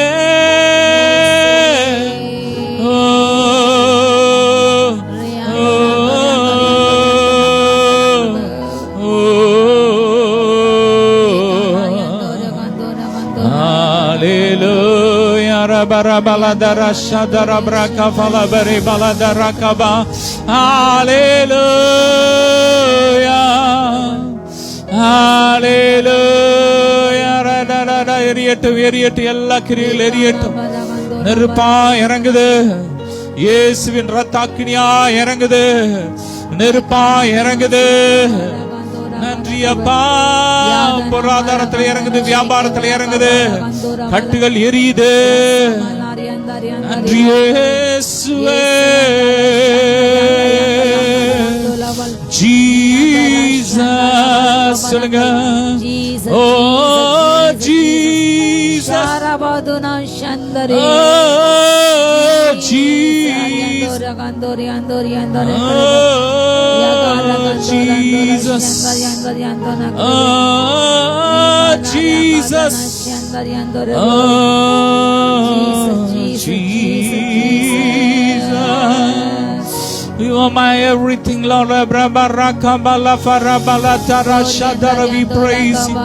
Bala shadara braka fala bari bala darakaba. Hallelujah hallelujah. Radada எரியட்டும் எரியட்டும். எல்லா கிரியில் எரியட்டும். நெருப்பா இறங்குது. இயேசுவின் ரத்தாக்கினியா இறங்குது. நெருப்பா இறங்குது. நன்றி அப்பா. பொருளாதாரத்தில் இறங்குது. வியாபாரத்தில் இறங்குது. கட்டுகள் எரியுது. நன்றி இயேசுவே. ஜீசஸ் சொல்லுங்க. ஓ Jesus. Jesus, Jesus, Jesus, you are my everything, Lord. We praise you.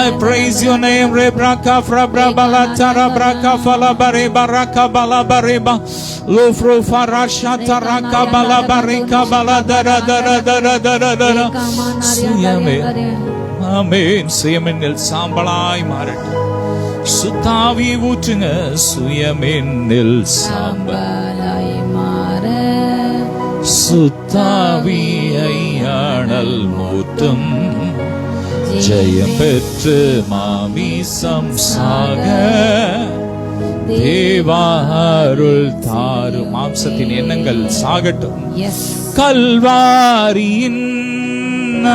I praise your name. Lufru farashata rakabala barika bala dara dara dara dara dara. Suyame, amen. Suyaminil sambalai marat. Sutavi vutunga suyaminil sambalai marat. Sutavi ayyanal mutum. Jayam petru mami samsaga. தேவாருள் தாரு. மாம்சத்தின் எண்ணங்கள் சாகட்டும். கல்வாரியின்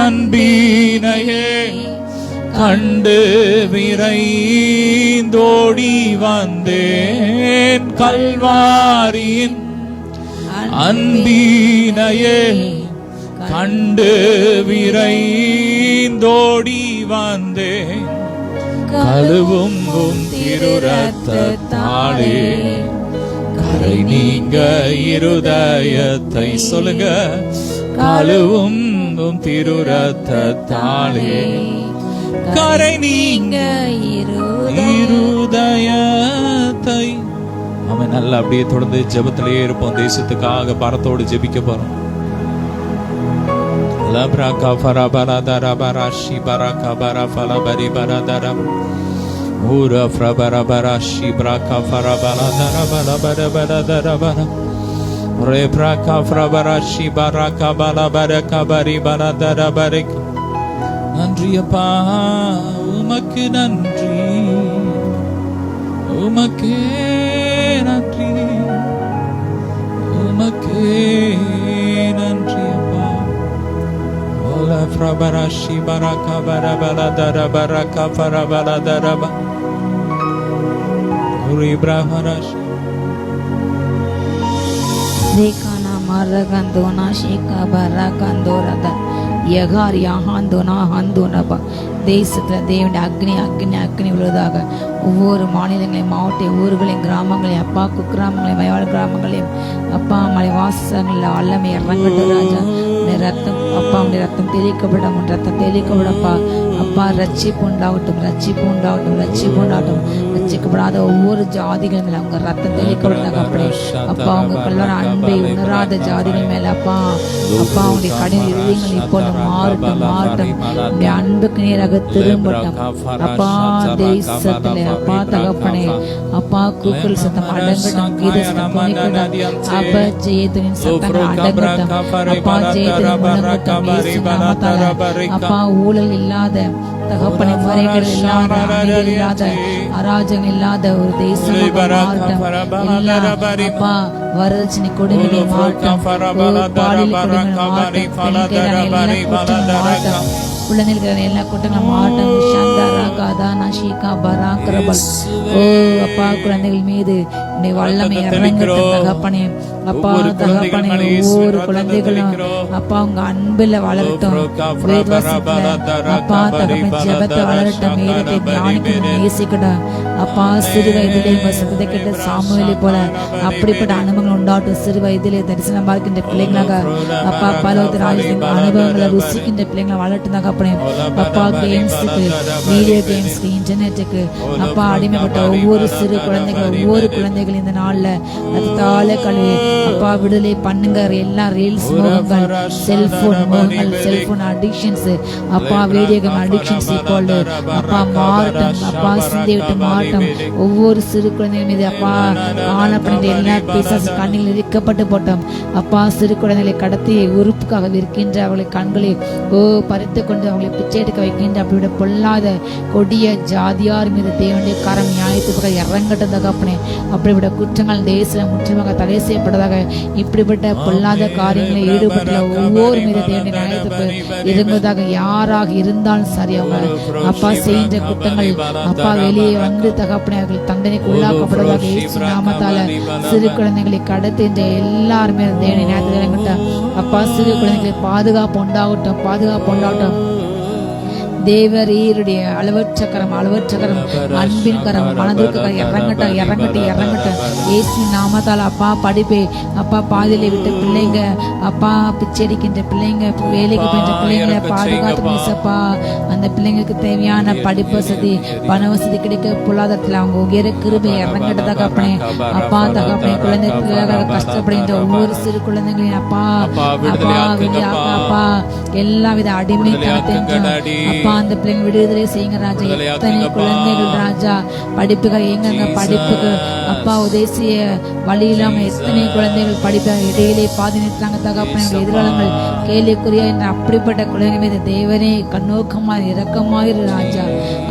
அன்பினையே கண்டு விரைந்தோடி வந்தேன் கல்வாரியின் அன்பினையே கண்டு விரைந்தோடி வந்தேன் கழுவும் திருரத்தாலே கரை நீங்க இருதயத்தை சொல்லுங்க கழுவும் திருரத்தாலே கரை நீங்க இருதயத்தை. அவன் நல்லா அப்படியே தொடர்ந்து ஜெபத்திலேயே இருப்போம். தேசத்துக்காக பாரத்தோடு ஜெபிக்க போறோம். லப்ரகா ஃபரபரதர பரஷி பரகா பரஃபல பரி பரதரம் ஊர ஃப்ரபரபரஷி பிரகா ஃபரபரதர பரபரபரதர பர ரே பிரகா ஃப்ரபரஷி பரகா பரபரகா பரி பரதர பரிக். நன்றி அப்பா, உமக்கு நன்றி, உமக்கே நன்றி, உமக்கே நன்றி அப்பா. ஓலா ஃப்ரபரஷி பரகா பரபரதர பரகா ஃபரபரதர ப உரி பிரஹரஷி Dekana maragandona shika barakandorada yagar yahandona handonaba. தேசத்தில் தேவனுடைய அக்னி அக்னி அக்னி விழுவதாக. ஒவ்வொரு மாநிலங்களையும் மாவட்ட ஊர்களையும் கிராமங்களையும் அப்பா குக்கிராமங்களையும் மலைவாழ் கிராமங்களையும் அப்பா மலை வாசங்களில் வல்லமை இறங்கட்டும் ராஜா. ரத்தம் அப்பா உடைய ரத்தம் தெளிக்கப்படும், உன் ரத்தம் தெளிக்கப்படப்பா. அப்பா ரட்சிப்பு உண்டாகட்டும், ரட்சிப்பு உண்டாகட்டும், ரட்சிப்பு உண்டாகட்டும். ரட்சிக்கப்படாத ஒவ்வொரு ஜாதிகள் மேல அவங்க ரத்தம் தெளிக்கப்பட்டாங்க. அப்படியே அப்பா அவங்க கல்லற அன்பை உணராத ஜாதிகள் மேல அப்பா அப்பா அவங்களுடைய கடின இருதயங்கள் இப்பொழுது மாறட்டும் மாறட்டும். உடைய அன்புக்கு நேராக திரும்பட்டும் அப்பா. தேசத்துல அப்பா தகப்பனே அப்பா கூக்குரல் சத்தம் அடங்கட்டும், கீத சத்தம் துணிக்கட்டும், அப்ப ஜெயத்தின் சத்தங்கள் அடங்கட்டும் அப்பா. ஜெயத்தின் முழங்கட்டும் அப்பா. ஊழல் இல்லாத தகப்பனை முறைகள் இல்லாத அமைதி இல்லாத அராஜகம் இல்லாத ஒரு தேசம் மாறட்டும். அப்பா வரதட்சணை கொடுமையை மாறட்டும், பாலியல் கொடுமையை மாறட்டும், மாறட்டும், குழந்தைகள் எல்லா கூட்டங்களும் மாறட்டும். ஓ அப்பா குழந்தைகள் மீது வல்லமை இறங்கட்டும் தகப்பனே அப்பா. தகப்பனே ஒவ்வொரு குழந்தைகளும் அப்பா உங்க அன்புல வளரட்டும், அப்பா தகப்பனை ஜெபத்தை வளரட்டும், வேதத்தை தியானிக்கணும், நேசிக்கட்டும் அப்பா. சிறு வயதிலே உங்க சத்தத்தை கேட்ட சாமுவேலை போல அப்படிப்பட்ட அனுபவங்கள் உண்டாகட்டும். சிறு வயதிலே தரிசனம் பார்க்கின்ற பிள்ளைங்களாக அப்பா பலவத்த ராஜ்யத்தின் அனுபவங்களை ருசிக்கின்ற பிள்ளைங்களை வளரட்டும் தகப்பனே அப்பா. கேம்ஸுக்கு, வீடியோ கேம்ஸ்க்கு, இன்டர்நெட்டுக்கு அப்பா அடிமைப்பட்ட ஒவ்வொரு சிறு குழந்தைகள் ஒவ்வொரு குழந்தைகள் இந்த நாள்ல ரத்தத்தால கழுவி அப்பா விடுதலை பண்ணுங்க. எல்லா ரீல்ஸ் மோகங்கள், செல்போன் மோகங்கள், செல்போன் அடிக்ஷன்ஸ் அப்பா, வீடியோ கேம் அடிக்ஷன்ஸ் இப்பொழுது அப்பா மாறட்டும் அப்பா. சிந்தை விட்டு மாறட்டும். ஒவ்வொரு சிறு குழந்தைகள் மீது அப்பா ஆனப்படுகின்ற எல்லா பிசாசு கண்ணில் இழுக்கப்பட்டு போட்டோம் அப்பா. சிறு குழந்தைகளை கடத்தி உறுப்புக்காக விற்கின்ற அவர்களை கண்களை பறித்து கொண்டு அவங்களை பிச்சை எடுக்க வைக்கின்ற அப்படிவிட பொல்லாத கொடிய ஜாதியார் மீது தேவனுடைய கரம் நியாயத்துக்காக இறங்கட்டும் தகப்பனே. அப்படிப்பட்ட குற்றங்கள் தேசம் முற்றிலுமாக தடை செய்யப்பட்டதாக இப்படிப்பட்ட பொல்லாத காரியங்களை ஈடுபட்டுள்ள ஒவ்வொரு மீது தேவனுடைய நியாயத்துக்கு இறங்குவதாக யாராக இருந்தாலும் சரி அவங்க அப்பா செய்கின்ற குற்றங்கள் அப்பா வெளியே வந்து தகப்பனே அவர்கள் தண்டனைக்கு உள்ளாக்கப்படுவதாக இயேசு நாமத்தால சிறு குழந்தைகளை கடத்துகின்ற எல்லாருமே தேவனுடைய நியாயத்துக்கு இறங்கட்டும் அப்பா. சிறு குழந்தைகளை பாதுகாப்பு உண்டாகட்டும், பாதுகாப்பு உண்டாகட்டும். தேவரீருடைய அளவற்ற கரம் அன்பின் கரம் மனதிற்கு இறங்கட்டும் இறங்கட்டும் இறங்கட்டும் இயேசு நாமத்தால் அப்பா. படிப்பை அப்பா பாதியில விட்டு பிள்ளைங்க அப்பா பிச்சை அடிக்கின்ற பிள்ளைங்க, வேலைக்கு போன்ற பிள்ளைங்களை பாதுகாத்து பேசப்பா. அந்த பிள்ளைங்களுக்கு தேவையான படிப்பு வசதி, பண வசதி கிடைக்க பொருளாதாரத்தில் அவங்க உயர கிருபை இறங்கட்ட தகப்பனே அப்பா. தகப்பனே குழந்தைகளுக்காக கஷ்டப்படுகின்ற ஒவ்வொரு சிறு குழந்தைங்களையும் அப்பா அப்பா அப்பா எல்லா வித அடிமைத்தனத்தையும் அப்பா அந்த பிள்ளைங்க விடுதலை செய்யுங்க ராஜா. எத்தனை குழந்தைகள் ராஜா படிப்புகள் எங்கெங்க படிப்புக்கு அப்பா உதேசிய வழி இல்லாம எத்தனை குழந்தைகள் படிப்பாக இடையிலே பாதி நிறுத்தாங்க தகப்பன எதிர்காலங்கள் கேள்விக்குரியா என்ற அப்படிப்பட்ட குழந்தைகள் மீது தேவனே கண்ணோக்கமாய் இரக்கமாயிரு ராஜா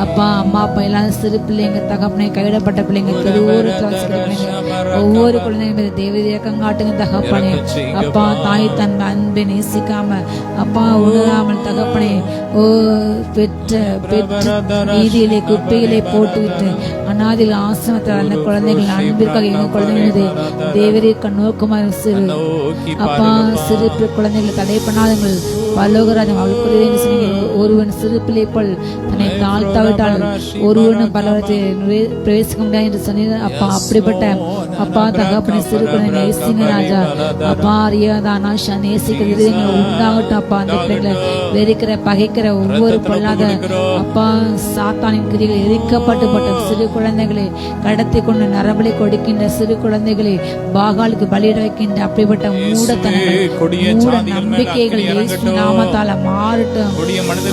அப்பா. அம்மா அப்பா இல்லாத சிறு பிள்ளைங்க தகப்பனை கைவிடப்பட்ட பிள்ளைங்க ஒவ்வொரு குழந்தைகள் மீது தேவ இறக்கம் காட்டுங்க தகப்பனே அப்பா. தாய் தன் அன்பை நேசிக்காம அப்பா உணராமல் தகப்பனே ஓ பெற்ற வீதியிலே குப்பையிலே போட்டுவிட்டு அநாதில் ஆசிரமத்தில் அந்த குழந்தைகள் அன்பிற்காக எங்க குழந்தைகள் தேவரே கண்ணோக்குமாறு சிறு அப்பா சிறு குழந்தைகளை தடை பண்ணாதங்கள் பரலோகராஜம் அவளுக்குரிய சொன்னீங்க. ஒருவன் சிறு பிள்ளை போல் தன்னை தாழ்த்தாவிட்டால் ஒருவனும் பரலோகத்தை பிரவேசிக்க முடியாது என்று சொன்னீங்க. அப்பா அப்படிப்பட்ட அப்பா தகப்பனை சிறு குழந்தை நேசிங்க ராஜா. அப்பா அறியாதானா நேசிக்க விருதுகளை உண்டாகட்டும். அப்பா அந்த பிள்ளைகளை வெறுக்கிற பகைக்கிற ஒவ்வொரு பொல்லாத அப்பா சாத்தானின் கிரிகள் எரிக்கப்பட்டு சிறு குழந்தைகளை கடத்தி கொண்டு நரபலி கொடுக்கின்ற சிறு குழந்தைகளை பாகாலுக்கு பலியிட வைக்கின்ற அப்படிப்பட்ட மூடத்தனங்கள் மூட நம்பிக்கைகள் இயேசு நாமத்தால மாறட்டும்.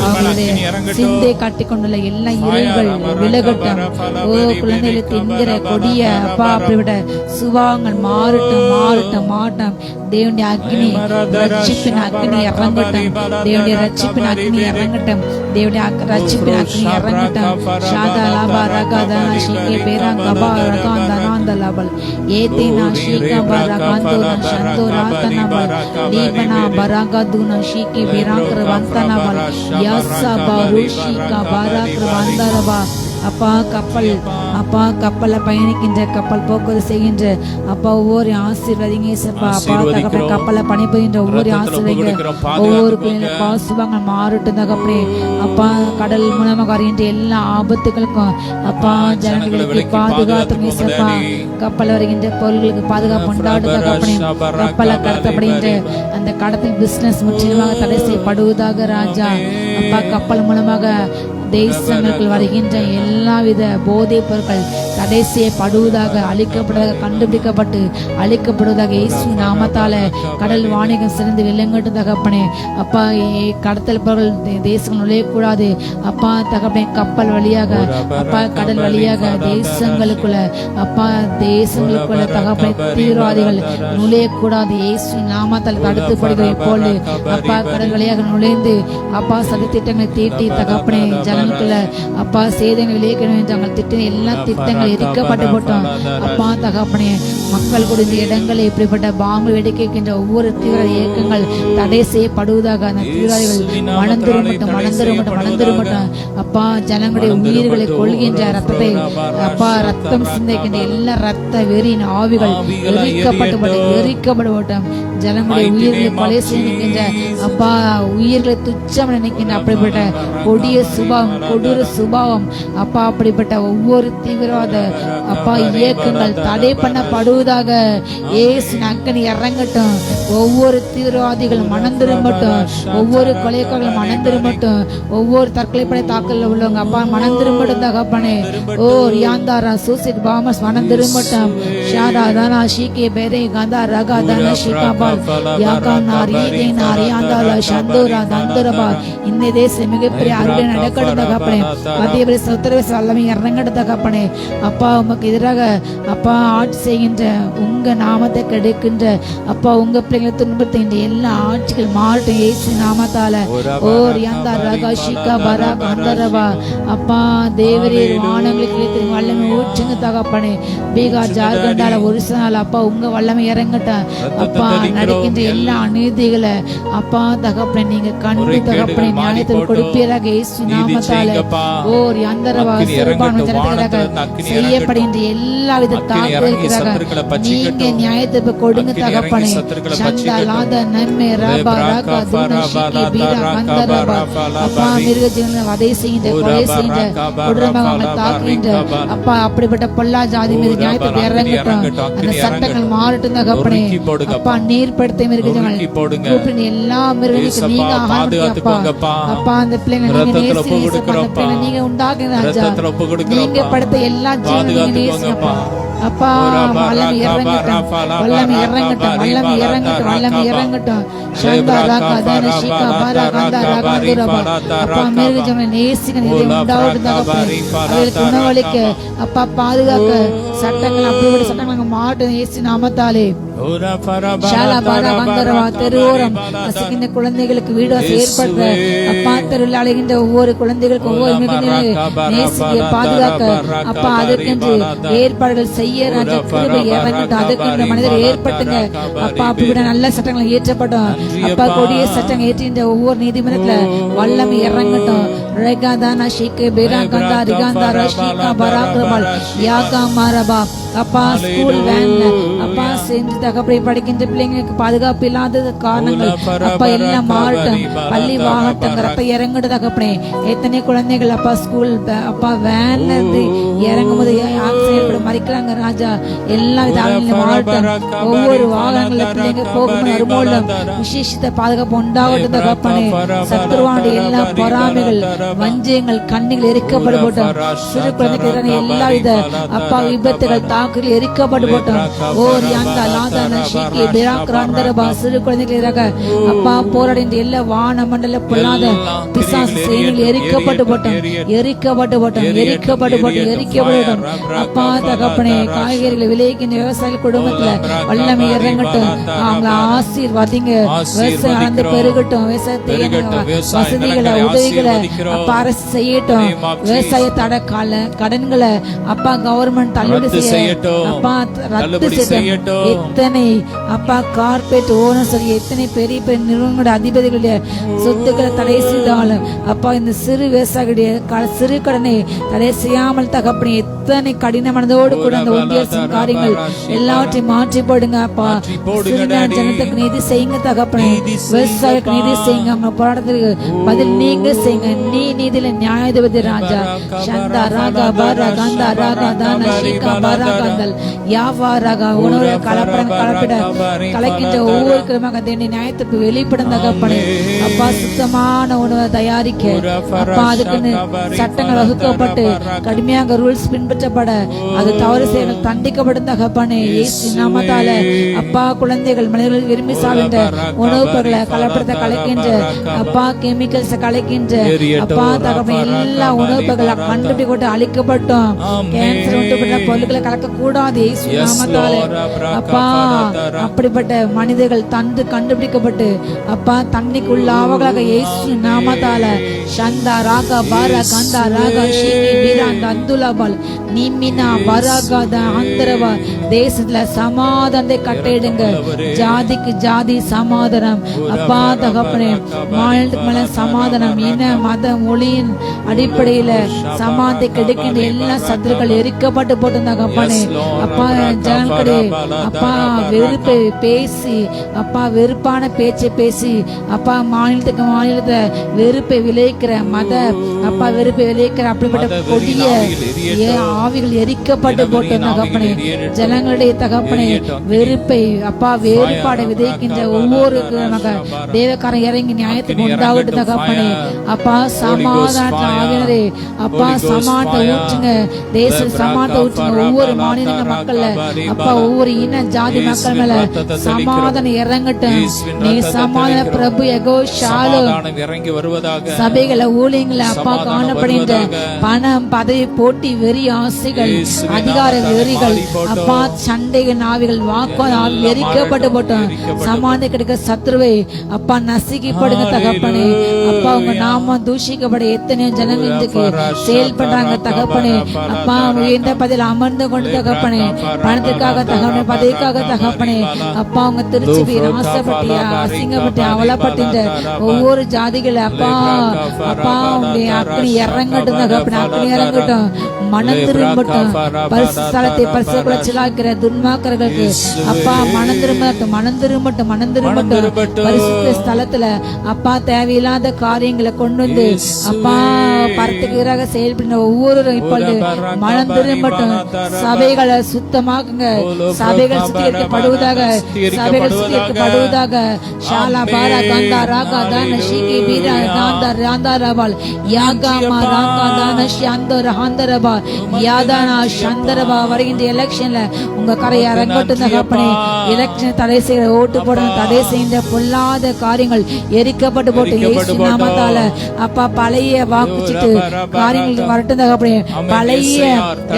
அவருடைய சிந்தை காட்டிக்கொண்டுள்ள எல்லா இருள்கள் விலகட்டும். ஓ குழந்தைகளை தின்கிற கொடிய அப்பா அப்படிப்பட்ட சுபாவங்கள் மாறட்டும் மாறட்டும் மாட்டம். தேவனுடைய அக்னி ரட்சிப்பின் அக்னி இறங்கட்டும். தேவனுடைய ரட்சிப்பின் அக்னி இறங்கட்டும். தேவனுடைய ரட்சிப்பின் அக்னி இறங்கட்டும். ஷாதா லாபா ரகாதனா ஷீகே பேராங்கபா ரகாந்தனாந்தலபல் ஏதேனா ஷீகபா ரகாந்தோனா சந்தோராதனபல் தீபனா பராகதுனா ஷீகே பேராங்கரவந்தனபல் யஸ்ஸபா ருஷிகா பராகரவந்தரபா. அப்பா கப்பல்ல பயணிக்கின்ற கப்பல் போக்குவரத்து செய்கின்ற அப்பா ஒவ்வொரு ஆசீர்வதிங்க அப்பா. தகப்பனே கப்பல்ல பணிபுரிகின்ற ஒவ்வொரு ஆசீர்வதிங்க. ஒவ்வொரு பிள்ளைகளுக்கும் சுபங்கள் மாறட்டும் தகப்பனே. அப்பா கடல் மூலமாக வருகின்ற எல்லா ஆபத்துகளுக்கும் அப்பா ஜனங்களுக்கு பாதுகாத்து அப்பா. கப்பல் வருகின்ற பொருள்களுக்கு பாதுகாப்பு உண்டாடு தகப்பனே. கப்பலை கடத்தப்படுகின்ற அந்த கடத்தல் பிசினஸ் முற்றிலுமாக தடை செய்யப்படுவதாக ராஜா. அப்பா கப்பல் மூலமாக தேசங்களுக்குள் வருகின்ற எல்லாவித போதைப் பொருட்கள் தடை செய்யப்படுவதாக அழிக்கப்படுவதாக கண்டுபிடிக்கப்பட்டு அழிக்கப்படுவதாக இயேசு நாமத்தால கடல் வாணிகம் சிறந்து விளங்கட்டு தகப்பனே. அப்பா கடத்தல் பொருட்கள் தேசங்கள் நுழையக்கூடாது அப்பா தகப்பனே. கப்பல் வழியாக அப்பா கடல் வழியாக தேசங்களுக்குள்ள அப்பா தேசங்களுக்குள்ள தகப்பனே தீவிரவாதிகள் நுழையக்கூடாது இயேசு நாமத்தால் தடுத்துப்படுகிற போல அப்பா கடல் வழியாக நுழைந்து அப்பா சதித்திட்டங்களை தீட்டி தகப்பனே ஜனங்களுக்குள்ள அப்பா சேதங்கள் விளைவிக்கணும் என்று திட்ட எல்லா திட்டங்கள் எரிக்கப்பட்டு போட்டோம் அப்பா தகப்பனே. மக்கள் கூட இந்த இடங்களை இப்படிப்பட்ட பாம்பு வெடிக்கின்ற ஒவ்வொரு தீவிர இயக்கங்கள் தடை செய்யப்படுவதாக அந்த தீவிரவாதிகள் மணந்திருமட்டும் அப்பா. ஜனங்களுடைய உயிர்களை கொள்கின்ற ரத்தத்தை அப்பா ரத்தம் சிந்திக்கின்ற எல்லா ரத்த வெறியின் ஆவிகள் எரிக்கப்படப்பட்டோம். ஜனங்களுடைய உயிர்களை கொலை செய்கின்ற அப்பா உயிர்களை துச்சம் நினைக்கின்ற அப்படிப்பட்ட கொடூர சுபாவம் அப்பா. அப்படிப்பட்ட ஒவ்வொரு தீவிரவாத அப்பா இயக்கங்கள் தடை பண்ணப்படுவதாக இயேசு அக்கனி இறங்கட்டும். ஒவ்வொரு தீவிரவாதிகள் மனம் திரும்பட்டும். ஒவ்வொரு கொலைக்காரர்கள் மனம் திரும்பட்டும். ஒவ்வொரு தற்கொலைப்படை தாக்கல் உள்ளவங்க அப்பா மனம் திரும்பட்டும் தகப்பனே. ஓ ரியாந்தாரா சூசிட் பாமஸ் மனம் திரும்பட்டும். ஷாரா தானா ஷீகே பேரே கந்தா ரகா தானா ஷீகாபால் யாகானா ரீதேனா ரியாந்தாலா சந்தோரா தந்தரபா. இந்த தேசம் மிகப்பெரிய அருளை நடக்கட்டும் தகப்பனே. மத்திய உத்தரவேச வல்லமை இறங்கட்டு தகப்பனே. அப்பா உமக்கு எதிராக அப்பா ஆட்சி செய்கின்ற உங்க நாமத்தை கெடுக்கின்ற அப்பா உங்க பிள்ளைகளை துன்புறுத்துகின்ற எல்லா ஆட்சிகள் மாறட்டும் இயேசு நாமத்தால. ஓ ரியாந்தா ரகா ஷீகா பரா கந்தரபா. அப்பா தேவரீர் வானங்களுக்கு வல்லமை ஊற்றுங்க தகப்பனே. பீகார் ஜார்க்கண்டால ஒரிசால அப்பா உங்க வல்லமை இறங்கட்டும் அப்பா. நடக்கின்ற எல்லா அநீதிகளை அப்பா தகப்பனே நீங்க கண்டு தகப்பனே நியாயத்தில் கொடுப்பீராக இயேசு நாமத்தால. ஓ ரியாந்தரபா சிறுபான்மை ஜனத்துக்காக செய்யப்படுகின்ற எல்லா வித தாக்குதலுக்காக நீங்க நியாயத்தை கொடுங்க தகப்பனே. சந்தாலாத நன்மை ரபா ரகா துன ஷீகி பீரா கந்தரபா. அப்பா மிருக ஜீவனை வதை செய்கின்ற கொலை செய்கின்ற குடும்பங்களை தாக்குகின்ற அப்பா அப்படிப்பட்ட பொல்லா ஜாதி மீது நியாயத்தை இறங்கட்டும். அந்த சட்டங்கள் மாறட்டும் தகப்பனே. அப்பா நீர்படுத்த மிருகங்கள் கூப்பிட்டு எல்லா மிருகங்களுக்கு நீங்க அப்பா அப்பா அந்த பிள்ளைங்க நீங்க உண்டாக்குங்க ராஜா. நீங்க படுத்த எல்லா ஜீவனையும் நேசிங்கப்பா அப்பா. வல்லமை இறங்கட்டும் வல்லமை இறங்கட்டும் வல்லமை இறங்கட்டும் வல்லமை இறங்கட்டும். சந்தா ராகா தான ஷீகா பரா கந்தா ராகந்துரபா. அப்பா மிருக ஜீவனை நேசிக்க உண்டாவட்டும் தகப்பனே. அவர்களுக்கு உணவளிக்க அப்பா பாதுகாக்க சட்டங்கள் அப்படிப்பட்ட சட்டங்கள் மாறட்டும் இயேசு நாமத்தாலே. தெருவோரம் வசிக்கின்ற குழந்தைகளுக்கு வீடு ஏற்படுத்த அப்பா தெருவில் அழைகின்ற ஒவ்வொரு குழந்தைகளுக்கு ஒவ்வொரு நேசிக்க பாதுகாக்க அப்பா அதற்கென்று ஏற்பாடுகள் செய்ய ராஜா கிருபை இறங்கட்டும். அதற்கென்று மனிதர் ஏற்பட்டுங்க அப்பா. அப்படிவிட நல்ல சட்டங்கள் இயற்றப்பட்டோம் அப்பா. கொடிய சட்டங்கள் ஏற்றுகின்ற ஒவ்வொரு நீதிமன்றத்துல வல்லமை இறங்கட்டும். ரெகாதானா ஷீகே பேராகந்தா ரிகாந்தா ரஷீகா பராக்ரபால் யாகா மாரபா அப்பா. ஸ்கூல் வேன்ல அப்பா சென்று தகப்படி படிக்கின்ற பிள்ளைங்களுக்கு பாதுகாப்பு இல்லாத காரணங்கள் அப்பா எல்லாம் மாறட்டும். பள்ளி வாகட்டங்கள் அப்ப இறங்குறது தகப்பனே. எத்தனை குழந்தைகள் அப்பா ஸ்கூல் அப்பா வேன்ல இருந்து இறங்கும் போது ஆக்சிடென்ட் மறிக்கிறாங்க ராஜா. எல்லாம் மாறட்டும். ஒவ்வொரு வாகனங்கள்ல பிள்ளைங்க போகும்போது வரும்போதும் விசேஷித்த பாதுகாப்பு உண்டாகட்டும் தகப்பனே. சத்துருவானுடைய எல்லா பொறாமைகள் வஞ்சயங்கள் கண்ணிகள் எரிக்கப்பட்டு போட்டோம். சிறு குழந்தைக்கு எல்லா வித அப்பா விபத்துகள் தாக்குகள் எரிக்கப்பட்டு போட்டோம். ஓர் அந்த லாதான ஷீகே பிராக்ராந்தரபா சிறு குழந்தைகள் எதிராக அப்பா போராடின்ற எல்லா வான மண்டல பொல்லாத பிசாசு செயல்கள் எரிக்கப்பட்டு போட்டோம். எரிக்கப்பட்டு போட்டோம். எரிக்கப்பட்டு போட்டோம். எரிக்கப்பட்டோம் அப்பா தகப்பனே. காய்கறிகளை விளைவிக்கின்ற விவசாய குடும்பத்துல வல்லமை இறங்கட்டும். அவங்கள ஆசீர்வதிங்க. விவசாயம் வளர்ந்து பெருகட்டும். விவசாயத்தை வசதிகளை உதவிகளை அப்பா அரசு செய்யட்டும். விவசாய தட கடன்களை அப்பா கவர்மெண்ட் தள்ளுபடி செய்யட்டும் அப்பா. ரத்து செய்யட்டும். எத்தனை அப்பா கார்பரேட் ஓனர் சொல்லி எத்தனை பெரிய பெரிய நிறுவனங்களுடைய அதிபதிகளுடைய சொத்துக்களை தடை செய்தாலும் அப்பா இந்த சிறு விவசாயிகளுடைய சிறு கடனை தடை செய்யாமல் தகப்பனே. எத்தனை கடினமானதோடு கூட அந்த ஒன்றிய காரியங்கள் எல்லாவற்றையும் மாற்றி போடுங்க அப்பா. ஜனத்துக்கு நீதி செய்யுங்க தகப்பனே. விவசாயிக்கு நீதி செய்யுங்க. அவங்க போராட்டத்திற்கு பதில் நீங்க செய்யுங்க. நீ நீதியில நியாயாதிபதி ராஜா. சந்தா ராகா பாரா கந்தா ராகா தான ஷீகா பாரா கந்தல் யாவா ராகா. உணவு கலப்பிட கலக்கின்ற ஒவ்வொரு கிரமமாக தேடி நியாயத்துக்கு வெளிப்படும் தகப்பனே. அப்பா சுத்தமான உணவை தயாரிக்க அப்பா அதுக்குன்னு சட்டங்கள் வகுக்கப்பட்டு கடுமையாக ரூல்ஸ் பின்பற்றப்பட அது தவறு செய்ய தண்டிக்கப்படும் தகப்பனே. இயேசு நாமத்தால அப்பா குழந்தைகள் மனிதர்கள் விரும்பி சாப்பிட்ட உணவுப் பொருளை கலப்படத்தை கலக்கின்ற அப்பா கெமிக்கல்ஸ் கலக்கின்ற அப்பா தகப்பனே எல்லா உணவுப் பொருட்களை கண்டுபிடி கொண்டு அழிக்கப்பட்டோம். கேன்சர் உண்டுபட்ட பொருட்களை கலக்க கூடாது இயேசு நாமத்தால அப்பா. அப்படிப்பட்ட மனிதர்கள் தந்து கண்டுபிடிக்கப்பட்டு அப்பா தண்ணிக்குள்ளாவதாக இயேசு நாமத்தால சந்தா ராகா பாரா கந்தா ராகா ஷீகி பீராந்த அந்துலாபால் நிமினா பராகாத ஆந்தரவா. தேசத்துல சமாதானத்தை கட்டிடுங்க. ஜாதிக்கு ஜாதி சமாதானம் அப்பா தகப்பனே. மாநிலத்துக்கு மேல சமாதானம். இன மத மொழியின் அடிப்படையில சமாதானத்தை கிடைக்கின்ற எல்லா சத்துருக்கள் எரிக்கப்பட்டு போட்டு தகப்பனே. அப்பா ஜனங்களே அப்பா வெறுப்பை பேசி அப்பா வெறுப்பான பேச்சை பேசி அப்பா மாநிலத்துக்கு மாநிலத்தை வெறுப்பை விளைவிக்கிற மத அப்பா வெறுப்பை விளைவிக்கிற அப்படிப்பட்ட கொடிய ஆவிகள் எரிக்கப்பட்டு போட்டு தகப்பனே. ஜனங்களுடைய தகப்பனே வெறுப்பை அப்பா வேறுபாடை விதைக்கின்ற ஒவ்வொரு தேவக்காரன் இறங்கி நியாயத்துக்கு உண்டாகட்டும் தகப்பனே. அப்பா சமாதான ஆவினரே அப்பா சமாதானத்தை ஊற்றுங்க. தேச சமாதானத்தை ஊற்றுங்க. ஒவ்வொரு மாநில மக்கள்ல அப்பா ஒவ்வொரு இன ஜாதி மக்கள் மேல சமாதானம் இறங்கட்டும். நீ சமாதான பிரபு எகோ ஷாலோ இறங்கி வருவதாக. சபைகளை ஊழியங்களை அப்பா காணப்படுகின்ற பணம் பதவி போட்டி வெறி ஆசைகள் அதிகார வெறிகள் அப்பா சண்டைகள் ஆவிகள் வாக்குவாத ஆவிகள் எரிக்கப்பட்டு போட்டோம். சமாதானம் கிடைக்க சத்ருவை அப்பா நசுக்கிப்படுங்க தகப்பனே. அப்பா உங்க நாம தூஷிக்கப்பட எத்தனையோ ஜனங்கள் இன்றைக்கு செயல்படுறாங்க தகப்பனே. அப்பா உயர்ந்த பதில் அமர்ந்து கொண்டு தகப்பனே பணத்துக்காக தகவனே பதவிக்காக தகப்பனே. அப்பா உங்க திருச்சி ஆசைப்பட்டியா அசிங்கப்பட்டு அவலப்பட்டு ஒவ்வொரு ஜாதிகள் அப்பா அப்பா உங்களுடைய அக்னி இறங்கட்டும் தகப்பனே. அக்னி இறங்கட்டும். மனம் திரும்பட்டும். பரிசுத்தலத்தை பரிசு குலைச்சலாக்கிற துன்மாக்கர்களுக்கு அப்பா மனம் திரும்பட்டும். மனம் திரும்பட்டும். மனம் திரும்பட்டும். பரிசுத்த ஸ்தலத்துல அப்பா தேவையில்லாத காரியங்களை கொண்டு வந்து அப்பா பரத்துக்கு எதிராக செயல்படுற ஒவ்வொருவரும் இப்பொழுது மனம் திரும்பட்டும். சபைகளை சுத்தமாக்குங்க. சபைகள் சுத்திகரிக்கப்படுவதாக. சபைகள் சுத்திகரிக்கப்படுவதாக. ஷாலா பாரா கந்தா ராகா தான ஷீகி பீரா தாந்தா ராந்தா ரபால் யாகாமா ராகா தான ஷாந்தோ ரஹாந்தரபா யாதானா சந்தரபா. வருகின்ற எலெக்ஷன்ல உங்க கரை இறங்கட்டும் தகப்பனே. எலெக்ஷன் தடை செய்ய ஓட்டு போட தடை செய்த பொல்லாத காரியங்கள் எரிக்கப்பட்டு போட்டு இயேசு நாமத்தால அப்பா பழைய வாக்கு வாக்குச்சிட்டு காரியங்களுக்கு வரட்டும் தகப்பனே. பழைய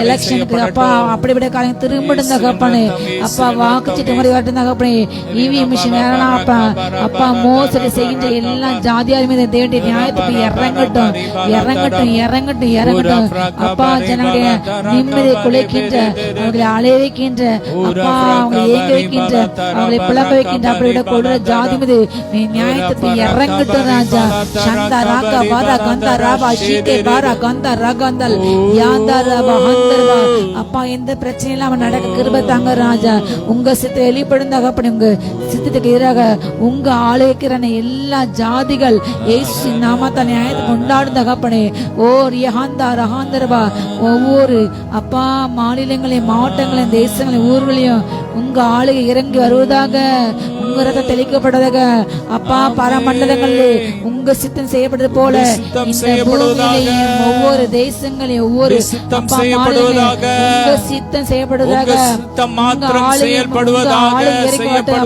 எலெக்ஷனுக்கு அப்பா அப்படிப்பட்ட காரியம் திரும்பட்டும் தகப்பனே. அப்பா வாக்குச்சிட்டு மாதிரி வரட்டும் தகப்பனே. இவிஎம் மிஷின் வேறலாம் அப்பா அப்பா மோசடி செய்கின்ற எல்லா ஜாதியார் மீது தேவனுடைய நியாயத்துக்கு இறங்கட்டும் இறங்கட்டும் இறங்கட்டும் இறங்கட்டும். அப்பா ஜனங்களுடைய நிம்மதியை குலைக்கின்ற, அவர்களை அலைய வைக்கின்ற, அப்பா அவங்களை ஏங்க வைக்கின்ற, அவங்களை புலம்ப வைக்கின்ற அப்படிவிட கொள்ற ஜாதி மீது நீ நியாயத்துக்கு இறங்கட்டும் ராஜா. சந்தா ராகா பாரா கந்தா ராபா ஷீகே பாரா கந்தா ரகந்தல் யாந்தா ராபா ஹந்தர்வா. அப்பா எந்த பிரச்சனையும் இல்லாம நடக்க கிருபை தாங்க ராஜா. உங்க சித்தை வெளிப்படுந்தாங்க அப்படி உங்க சித்தத்துக்கு எதிராக உங்க ஆளுகிறான எல்லா ஜாதிகள் இயேசு நாமத்தால் நியாயத்தை கொண்டாடும் தகப்பனே. ஓ ரியாந்தா ரஹாந்தர்வா. ஒவ்வொரு அப்பா மாநிலங்களையும் மாவட்டங்களையும் தேசங்களையும் ஊர்களையும் உங்க ஆளுகை இறங்கி வருவதாக, உங்க ரத்தம் தெளிக்கப்படுவதாக. அப்பா பரமண்டலங்களிலே உங்க சித்தம் செய்யப்படுறது போல இந்த பூமியிலையும் ஒவ்வொரு தேசங்களையும் ஒவ்வொரு அப்பா மாநிலங்களையும் உங்க சித்தம் செய்யப்படுவதாக.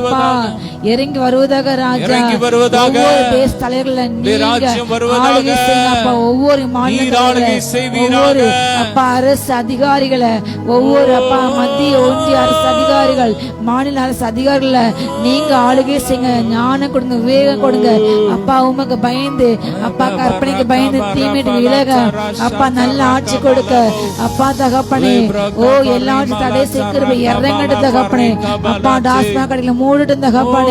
அப்பா இறங்கி வருவதாக ராஜா. ஒவ்வொரு தேச தலைவர்கள ஆளுகை செய்யுங்கப்பா. ஒவ்வொரு மாநிலங்களிலும் ஒவ்வொரு அப்பா அரசு அதிகாரிகளை, ஒவ்வொரு அப்பா மத்திய ஒன்றிய அரசு அதிகாரிகள், மாநில அரசு அதிகாரிகளை நீங்க ஆளுகை செய்யுங்க. ஞானம் கொடுங்க, விவேகம் கொடுங்க. அப்பா உமக்கு பயந்து, அப்பா கற்பனைக்கு பயந்து தீமைக்கு விலக, அப்பா நல்ல ஆட்சி கொடுக்க அப்பா தகப்பனே. ஓ எல்லா ஆட்சி தடை செய்கிற இறங்கட்டு தகப்பனே. அப்பா டாஸ்மாக் கடையில மூடிட்டு தகப்பனே.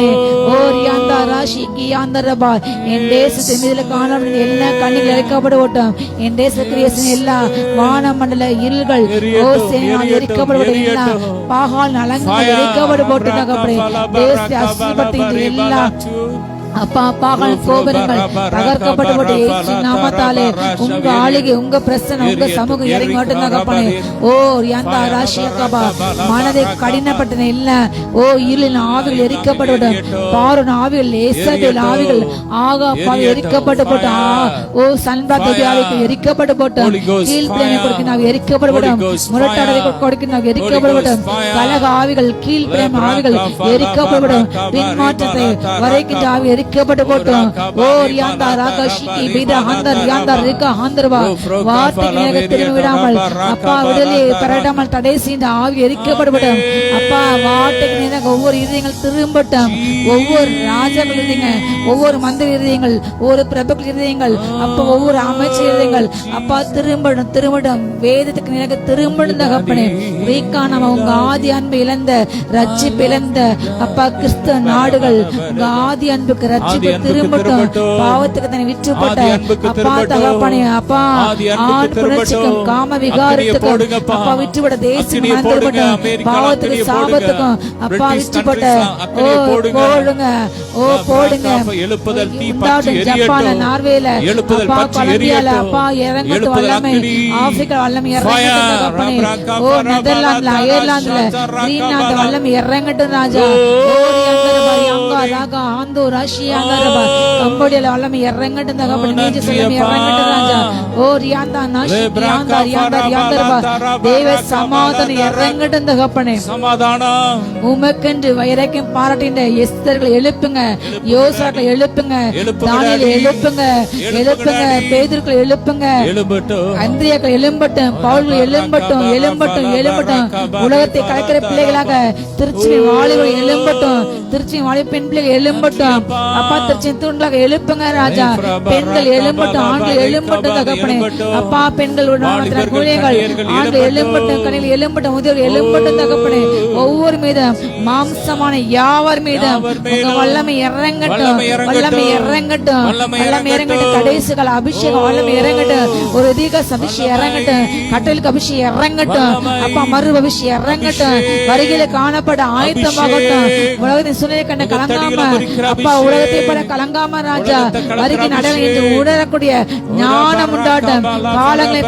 ஓ ரியாந்தா ராஷி கியாந்தா ரபா. என் தேசத்தின் மீதுல காணப்படும் எல்லா கண்ணிகள் இறக்கப்படட்டும். என் தேச கிரியேஷன் எல்லா வான மண்டல இருள்கள் ஓ சேனால் எரிக்கப்படட்டும். எல்லா பாகால் நலங்கள் எரிக்கப்படட்டும் தகப்பனே. தேசத்தை அசுத்தப்படுத்துகின்ற எல்லா அப்பா பாகால் கோபுரங்கள் தகர்க்கப்பட்டு இயேசு நாமத்தாலே உங்க ஆளுகை, உங்க பிரசன்னம், உங்க சமூகம் இறங்கி வரட்டும் தகப்பனே. ஓ ரியாந்தா ராஷி கபா. மனதை கடினப்பட்டன இல்ல ஓ இருளின் ஆவிகள் எரிக்கப்படட்டும். பாரோன் ஆவிகள், ஏசபேல் ஆவிகள், ஆகா பாவி எரிக்கப்பட்டு போட்டு. ஓ சன்பாத் ஆவிகள் எரிக்கப்பட்டு போட்டு. கீழ்ப்பிரமை கொடுக்கிற ஆவி எரிக்கப்படட்டும். முரட்டாடவை கொடுக்கிற ஆவி எரிக்கப்படட்டும். கலக ஆவிகள், கீழ்ப்பிரமை ஆவிகள் எரிக்கப்படட்டும். பின்மாற்றத்தை வரைக்கின்ற ஆவி எரிக்கப்பட்டு போட்டோம். ஓ ரியாந்தா ராகஷிகி பிதா ஹந்தர் யாந்தா ரிகா ஹந்தர்வா. வார்த்தைகளை திரும்ப விடாமல் அப்பா விடுதலை பெறடாமல் தடை செய்த ஆவி எரிக்கப்படட்டும். அப்பா வார்த்தைக்கு ஒவ்வொரு இதயங்கள் திரும்பட்டும். ஒவ்வொரு ராஜாக்கள் இருதயங்கள், ஒவ்வொரு மந்திரி இருதயங்கள், ஒவ்வொரு பிரபுக்கள் இருதயங்கள், அப்பா ஒவ்வொரு அமைச்சர் இருதயங்கள் அப்பா திரும்படும் திரும்படும். வேதத்துக்கு நினைக்க திரும்படும் தகப்பனே. ரீக்கான உங்க ஆதி அன்பு இழந்த, ரட்சிப்பு இழந்த அப்பா கிறிஸ்தவ நாடுகள் உங்க ஆதி அன்புக்கு ரட்சிப்பு திரும்பட்டும். பாவத்துக்கு தன்னை விற்று போட்ட அப்பா தகப்பனே. அப்பா ஆண் புணர்ச்சிக்கும் காம விகாரத்துக்கும் அப்பா விற்றுப்பட்ட தேசம் திரும்பட்டும். பாவத்துக்கு சாபத்துக்கும் அப்பா விற்றுப்பட்ட ஓ போடுங்க, ஓ போடுங்க. ஜப்பான்ல, நார்வேல, அப்பா கொலம்பியால அப்பா இறங்கட்டும் வல்லமை. ஆப்பிரிக்கா வல்லமை இறங்கட்டும் தகப்பனே. ஓ நெதர்லாந்துல, அயர்லாந்துல, கிரீன்லாந்து வல்லமை இறங்கட்டும் ராஜா. ஓ ரியாந்தரபா யாங்கா ராகா ஆந்தோ ராஷியா நரபா. கம்போடியால வல்லமை இறங்கட்டும் தகப்பனே. நீஜ சொல்லமை இறங்கட்டும் ராஜா. ஓ ரியாந்தா நாஷி ரியாந்தா ரியாந்தா ரியாந்தரபா. தேவ சமாதானம் இறங்கட்டும் தகப்பனே. சமாதானம் உமக்கென்று வைராக்கியம் பாராட்டுகின்ற எஸ்தர்களை எழுப்புங்க, யோசாக்களை எழுப்புங்க, தானியேலை எழுப்புங்க, எழுப்புங்க, பேதுருக்களை எழுப்புங்க, அந்திரியாக்களை எழும்பட்டும், பவுல்களை எழும்பட்டும், எழும்பட்டும், எழும்பட்டும். உலகத்தை கலக்கிற பிள்ளைகளாக திருச்சியின் வாலிபர்கள் எழும்பட்டும், திருச்சியின் வாலிப பெண் பிள்ளைகள் எழும்பட்டும். அப்பா திருச்சியின் தூண்களாக எழுப்புங்க ராஜா. பெண்கள் எழும்பட்டும், ஆண்கள் எழும்பட்டும் தகப்பனே. அப்பா பெண்கள் குழந்தைகள் ஆண்கள் எழும்பட்டும், கண்ணில் எழும்பட்டும், முதியோர்கள் எழும்பட்டும் தகப்பனே. ஒவ்வொரு மீதும் மாம்சமான யாவர் மீதும் உங்க வல்லமை இறங்கட்டும், வல்லமை இறங்கட்டும், வல்லமை இறங்கட்டும். கடைசிகள் அபிஷேகம் வல்லமை இறங்கட்டும். ஒரு தீக அபிஷேகம் இறங்கட்டும், கட்டலுக்கு அபிஷேகம் இறங்கட்டும். அப்பா மறு அபிஷேகம் இறங்கட்டும். வருகையில காணப்பட ஆயத்தமாகட்டும். உலகத்தின் சூழ்நிலை கண்ட கலங்காம அப்பா, உலகத்தை போல கலங்காம ராஜா. வருகை நடனம் என்று உணரக்கூடிய ஞானம் உண்டாட்டும். காலங்களை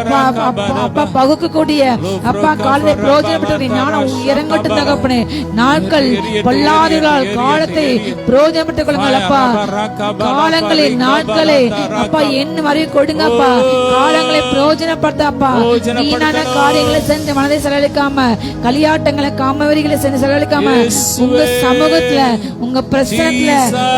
அப்பா பகுக்கக்கூடிய அப்பா காலத்தை பிரயோஜனப்பட்ட ஞானம் இறங்கட்டும் தகப்பனே. நாட்கள் பொல்லாதவர்களால் காலத்தை பிரயோஜனப்பட்டுக் கொள்ளுங்கள் அப்பா. காலங்களில் நாட்களை அப்பா எண்ணு வரை கொடுங்கப்பா. காலங்களை பிரயோஜனப்படுத்தப்பா. வீணான காரியங்களை செஞ்சு மனதை செலவழிக்காம, களியாட்டங்களை காமவெறிகளை செஞ்சு செலவழிக்காம, உங்க சமூகத்துல உங்க பிரச்சனத்துல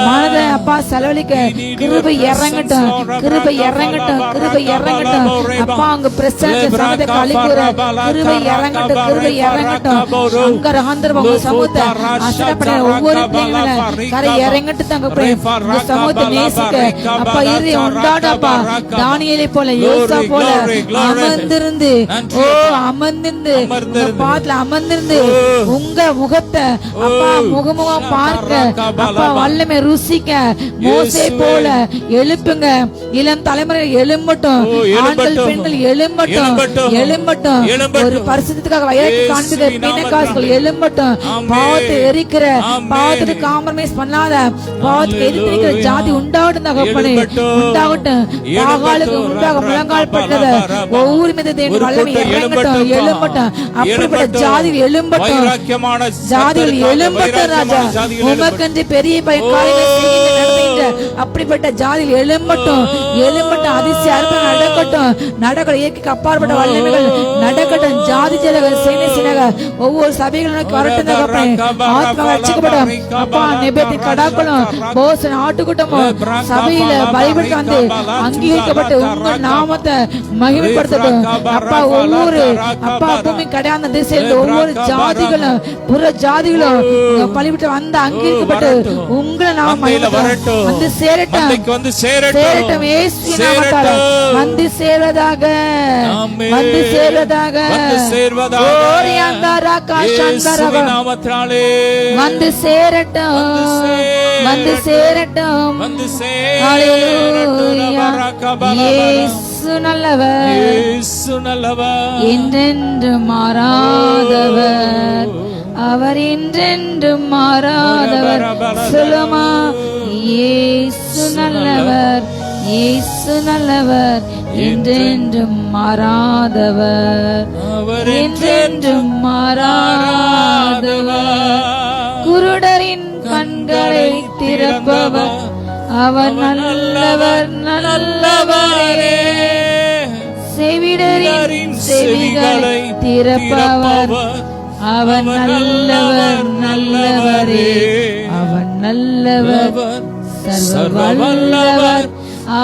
மனதை அப்பா செலவழிக்க கிருபை இறங்கட்டும், கிருபை இறங்கட்டும். இறங்கட்டும், கிருபை இறங்கட்டும். அப்பா உங்க பிரசன்ன சமூகத்தை கழிக்குற கிருபை இறங்கட்டும், கிருபை இறங்கட்டும். அங்க ஆந்திர உங்க சமூகத்தை அசைப்பட ஒவ்வொரு பிள்ளைகளை கரை இறங்கட்டு தகப்பனே. உங்க சமூகத்தை நேசிக்க அப்பா இறுதி உண்டாடப்பா. தானியேலை போல யோசா போல அமர்ந்திருந்து அமர்ந்திருந்து உங்க பாதத்துல அமர்ந்திருந்து உங்க முகத்தை அப்பா முகமுகம் பார்க்க அப்பா வல்லமை ருசிக்க மோசே போல எழுப்புங்க. இளம் தலைமுறை எழும்பட்டும், ஆண்கள் பெண்கள் எழும்பட்டும், எழும்பட்டும். ஒரு பரிசுத்தத்துக்காக வயலுக்கு காண்பிக்கிற பிணைக்காசுகள் எழும்பட்டும். பாவத்தை எரிக்கிற பாவத்துக்கு காம்ப்ரமைஸ் பண்ணாத பாவத்துக்கு எதிர்த்து ஜாதி உண்டாகட்டும் தகப்பனே, உண்டாகட்டும். பாகாலுக்கு உண்டாக முழங்கால் பட்டது ஒவ்வொரு மீது வல்லமை இறங்கட்டும், எழும்பட்டும். அப்படிப்பட்ட ஜாதிகள் எழும்பட்டும், ஜாதிகள் எழும்பட்டும் ராஜா. உமக்கென்று பெரிய காரியங்களை நடத்துகின்ற அப்படிப்பட்ட ஜாதிகள் எழும்பட்டும், எழும்பட்டும். அதிசய அற்புதம் நடக்கட்டும், நடக்கட்டும். இயற்கைக்கு அப்பாற்பட்ட வல்லமைகள் நடக்கட்டும். ஜாதி ஜனங்கள் சேனை சினக ஒவ்வொரு சபைகளும் வரட்டும் தகப்பனே. ஆத்மா ரட்சிக்கப்படும் அப்பா. நெபேத்தி கடாக்களும் போசன் ஆட்டுக்கூட்டமும் சபையில பலிபடுத்த வந்து அங்கீகரிக்கப்பட்டு உங்க நாமத்தை மகிமைப்படுத்தட்டும் அப்பா. ஒவ்வொரு அப்பா பூமி கடையான திசையில் ஒவ்வொரு ஜாதிகளும் புற ஜாதிகளும் பலிபட்டு வந்து அங்கீகரிக்கப்பட்டு உங்களை நாம வந்து சேரட்டும், வந்து சேரட்டும். இயேசுவின் நாமத்தால வந்து சேரதாக, வந்து சேரதாக, வந்து சேரட்டும், வந்து சேரட்டும். இயேசு நல்லவர், என்றென்று மாறாதவர், அவர் என்றென்று மாறாதவர். சொல்லுமா, இயேசு நல்லவர், இயேசு நல்லவர், என்றென்றும் மாறாதவர், என்றென்றும் மாறாதவர். குருடரின் கண்களை திறப்பவர், அவர் நல்லவர், நல்லவரே. செவிடரின் செவிகளை திறப்பவர், அவர் நல்லவர், நல்லவரே. அவர் நல்லவர், சர்வ வல்லவர்,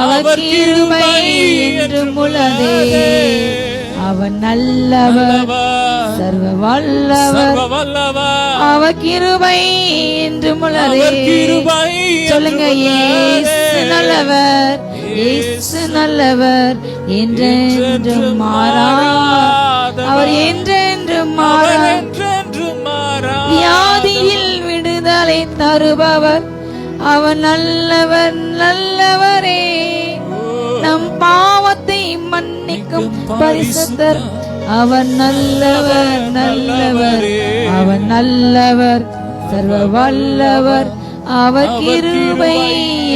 அவர் கிருபை என்றும் உள்ளதே. அவர் நல்லவர், சர்வ வல்லவர், அவர் கிருபை என்றும் உள்ளதே. சொல்லுங்க, இயேசு நல்லவர், இயேசு நல்லவர், என்றென்றும் மாறாதவர், அவர் என்றென்றும் மாறாதவர். வியாதியில் விடுதலை தருபவர், அவர் நல்லவர், நல்லவரே. நம் பாவத்தை மன்னிக்கும் பரிசுத்தர், அவர் நல்லவர், நல்லவரே. அவர் நல்லவர், சர்வ வல்லவர், அவர் கிருபை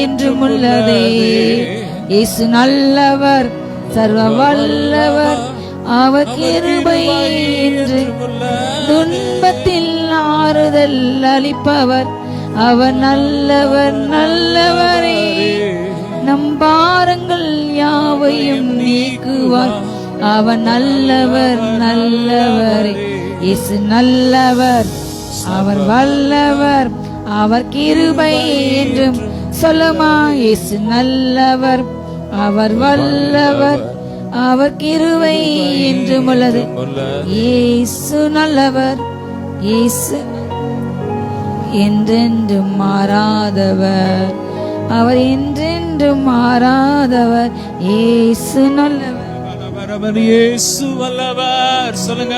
என்றும் உள்ளதே. இயேசு நல்லவர், சர்வ வல்லவர், அவர் கிருபை என்று. துன்பத்தில் ஆறுதல் அளிப்பவர், அவர் நல்லவர், நல்லவரே. நம் பாரங்கள் யாவையும் நீக்குவார், அவர் நல்லவர், நல்லவரே. இயேசு நல்லவர், அவர் வல்லவர், அவர் கிருபை என்றும். சொல்லுமா, இயேசு நல்லவர், அவர் வல்லவர், அவர் கிருபை என்றும் உள்ளது. இயேசு நல்லவர், இயேசு என்றென்றும் மாறாதவர், அவர் என்றென்றும் மாறாதவர். இயேசு நல்லவர், அவர் இயேசு வல்லவர். சொல்லுங்க,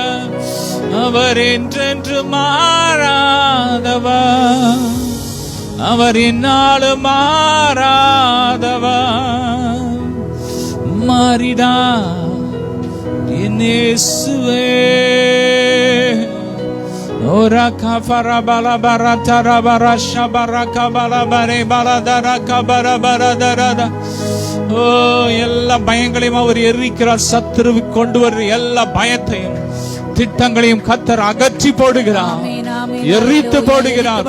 அவர் என்றென்றும் மாறாதவர், அவர் என்னாலும் மாறாதவர். மாறிடா என் இயேசுவே. Ora kafara bala bara tara bara shabara kabala bare bala dara kabara bara dara. ஓ, எல்லா பயங்களையும் அவர் எரிக்கிறார். சத்துருவு கொண்டு வர்ற எல்லா பயத்தையும் திட்டங்களையும் கர்த்தர் அகற்றி போடுகிறார், எரித்து போடுகிறார்.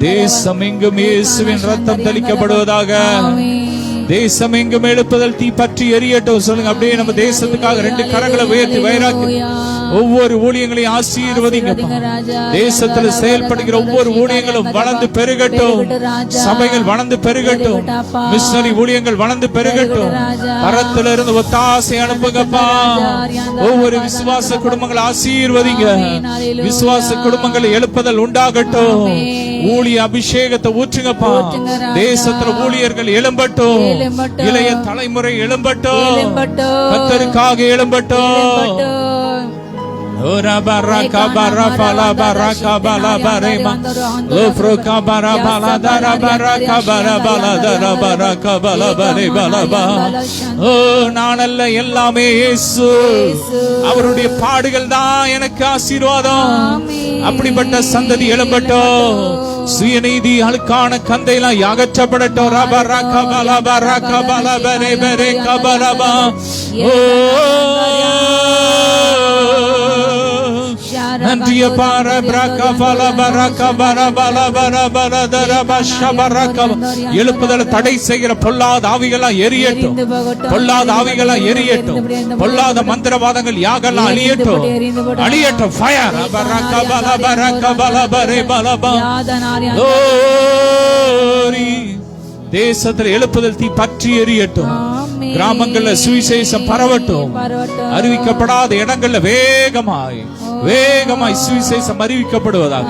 தேசம் எங்கும் இயேசுவின் ரத்தம் தெளிக்கப்படுவதாக. தேசம் எங்கும் எழுப்புதல் தீ பற்றி எரியட்டும். சொல்லுங்க அப்படியே நம்ம தேசத்துக்காக ரெண்டு கரங்களை உயர்த்தி வைராக்கி ஒவ்வொரு ஊழியங்களையும் ஆசீர்வதிங்க. தேசத்துல செயல்படுகிற ஒவ்வொரு ஊழியங்களும் வளர்ந்து பெருகட்டும். சபைகள் வளர்ந்து பெருகட்டும். மிஷனரி ஊழியங்கள் வளர்ந்து பெருகட்டும். கரத்துல இருந்து ஒத்தாசை அனுப்புங்கப்பா. ஒவ்வொரு விசுவாச குடும்பங்களை ஆசீர்வதிங்க. விசுவாச குடும்பங்கள் எழுப்புதல் உண்டாகட்டும். ஊழிய அபிஷேகத்தை ஊற்றுங்கப்பா. தேசத்துல ஊழியர்கள் எழும்பட்டும். இளைய தலைமுறை எழும்பட்டும். கர்த்தருக்காக எழும்பட்டும். Ora baraka bara pala baraka bala barema lofroka bara bala dara baraka bara bala dara baraka bala bare bala ba. ஓ நான் அல்ல, எல்லாமே இயேசு. அவருடைய பாடுகள் தான் எனக்கு ஆசீர்வாதம். அப்படிப்பட்ட சந்ததி எழும்பட்டும். சுயநீதி அழுக்கான கந்தையெல்லாம் அகற்றப்படட்டும். ரபரக பல பரக பல பரே பரே கபலபா. ஓ நன்றிய பார பிரக பல பரக பர பல பர பர தர பஷ பரக. எழுப்புதல் தடை செய்கிற பொல்லாத ஆவிகளெல்லாம் எரியட்டும். பொல்லாத ஆவிகளெல்லாம் எரியட்டும். பொல்லாத மந்திரவாதங்கள் யாகெல்லாம் அழியட்டும். அழியட்டும். ஃபயர் பரக பல பரக பல பரே பலபா. தேசத்தில் எழுப்புதல் தீ பற்றி எரியட்டும். கிராமங்கள்ல சுவிசேஷம் பரவட்டும். அறிவிக்கப்படாத இடங்கள்ல வேகமாய் சுவிசேஷம் அறிவிக்கப்படுவதாக.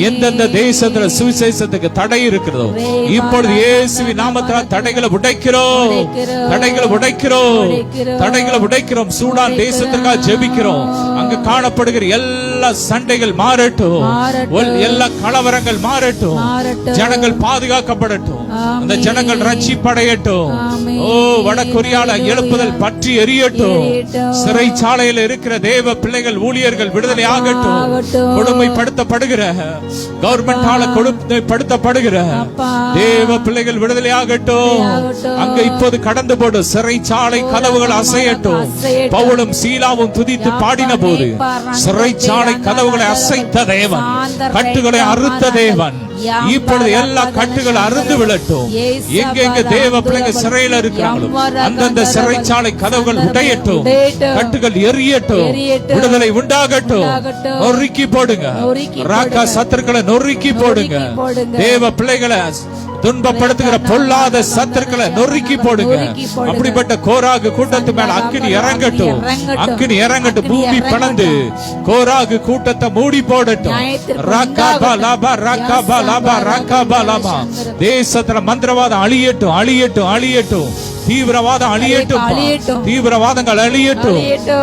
எந்தெந்த தேசத்துல சுவிசேஷத்துக்கு தடை இருக்கிறதோ இப்பொழுது இயேசுவின் நாமத்தால் தடைகளை உடைக்கிறோம். தடைகளை உடைக்கிறோம். சூடான் தேசத்துக்காக ஜெபிக்கிறோம். அங்க காணப்படுகிற எல்லா சண்டைகள் மாறட்டும். எல்லா கலவரங்கள் மாறட்டும். ஜனங்கள் பாதுகாக்கப்படட்டும். அந்த ஜனங்கள் ரட்சிப்படையட்டும். ஓ வடகொரியால எழுப்புதல் பற்றி எரியட்டும். சிறைச்சாலையில் இருக்கிற தேவ பிள்ளைகள் ஊழியர்கள் விடுதலை ஆகட்டும். கொடுமைப்படுத்தப்படுகிற கவர்மெண்டால கொடுமைப்படுத்தப்படுகிற தேவ பிள்ளைகள் விடுதலை ஆகட்டும். அங்க இப்போது கடந்து போடும் சிறைச்சாலை கதவுகள் அசையட்டும். பவுலும் சீலாவும் துதித்து பாடின போது சிறைச்சாலை கதவுகளை அசைத்த தேவன், கட்டுகளை அறுத்த தேவன் இப்பொழுது எல்லா கட்டுகள் அறுந்து விழட்டும். எங்க தேவ பிள்ளைங்க சிறையில் இருக்கிறாங்களோ அந்தந்த சிறைச்சாலை கதவுகள் உடையட்டும். கட்டுகள் எரியட்டும். விடுதலை உண்டாகட்டும். நொறுக்கி போடுங்க. ராக்கா சத்துருக்களை நொறுக்கி போடுங்க. தேவ பிள்ளைகளை துன்பப்படுத்துகிற பொல்லாத சத்துருக்களை நொறுக்கி போடுங்க. அப்படிப்பட்ட கோராகு கூட்டத்து மேல அக்கினி இறங்கட்டும். அக்கினி இறங்கட்டும். பூமி பிளந்து கோராகு கூட்டத்தை மூடி போடட்டும். தேசத்துல மந்திரவாதம் அழியட்டும். அழியட்டும். தீவிரவாதம் அழியட்டும். தீவிரவாதங்கள் அழியட்டும்.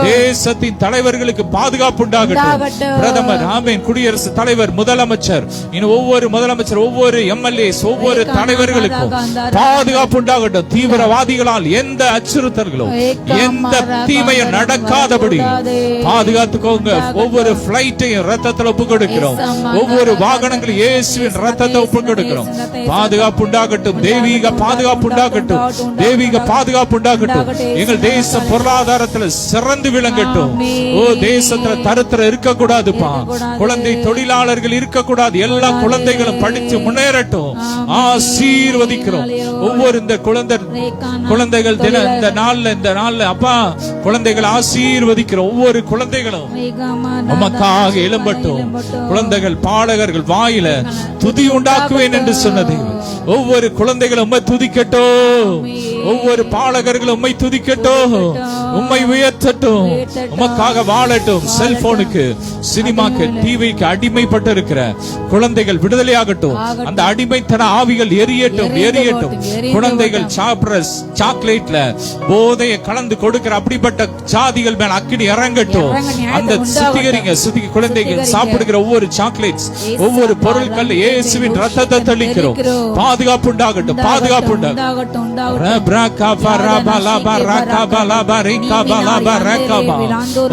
தேசத்தின் தலைவர்களுக்கு பாதுகாப்பு உண்டாகட்டும். பிரதமர், ஆமீன், குடியரசுத் தலைவர், முதலமைச்சர், இன்னும் ஒவ்வொரு முதலமைச்சர், ஒவ்வொரு எம்எல்ஏஸ், ஒவ்வொரு தலைவர்களுக்கும் பாதுகாப்பு உண்டாகட்டும். தீவிரவாதிகளால் எந்த அச்சுறுத்தல்களும் எந்த தீமையும் நடக்காதபடி பாதுகாத்துக்கோங்க. ஒவ்வொரு பிளைட்டையும் ரத்தத்தில் ஒப்பு கொடுக்கிறோம். ஒவ்வொரு வாகனங்களும் இயேசுவின் ரத்தத்தை ஒப்பு கொடுக்கிறோம். பாதுகாப்பு உண்டாகட்டும். தெய்வீக பாதுகாப்பு உண்டாகட்டும். தெய்வீக பாதுகாப்பு உண்டாகட்டும். எங்கள் தேசம் பொருளாதாரத்தில் சிறந்து விளங்கட்டும். ஓ தேசத்துல தரித்திரம் இருக்க கூடாதுப்பா. குழந்தை தொழிலாளர்கள் இருக்க கூடாது. எல்லா குழந்தைகளும் படித்து முன்னேறட்டும். ஆசீர்வதிக்கிறோம். ஒவ்வொரு இந்த குழந்தைகள் தின இந்த நாள்ல அப்பா குழந்தைகள் ஆசீர்வதிக்கிறோம். ஒவ்வொரு குழந்தைகளும் உமக்காக எழும்பட்டும். குழந்தைகள் பாடகர்கள் வாயில துதி உண்டாக்குவேன் என்று சொன்னது. ஒவ்வொரு குழந்தைகளும் உம்மை துதிக்கட்டும். ஒவ்வொரு பாடகர்களும் உம்மை துதிக்கட்டும். உம்மை உயர்த்தட்டும். உமக்காக வாழட்டும். செல்போனுக்கு, சினிமாக்கு, டிவிக்கு அடிமைப்பட்டு இருக்கிற குழந்தைகள் விடுதலையாகட்டும். அந்த அடிமைத்தன ஆவிகள் எரியட்டும். குழந்தைகள் சாப்பிடுற சாக்லேட்ல போதையை கலந்து கொடுக்கிற அப்படிப்பட்ட ஜாதிகள் மேல அக்கினி இறங்கட்டும். அந்த குழந்தைகள் சாப்பிடுகிற ஒவ்வொரு சாக்லேட்ஸ், ஒவ்வொரு பொருட்கள் இயேசுவின் ரத்தத்தை தெளிக்கிறோம். பாதுகாப்பு உண்டாகட்டும்.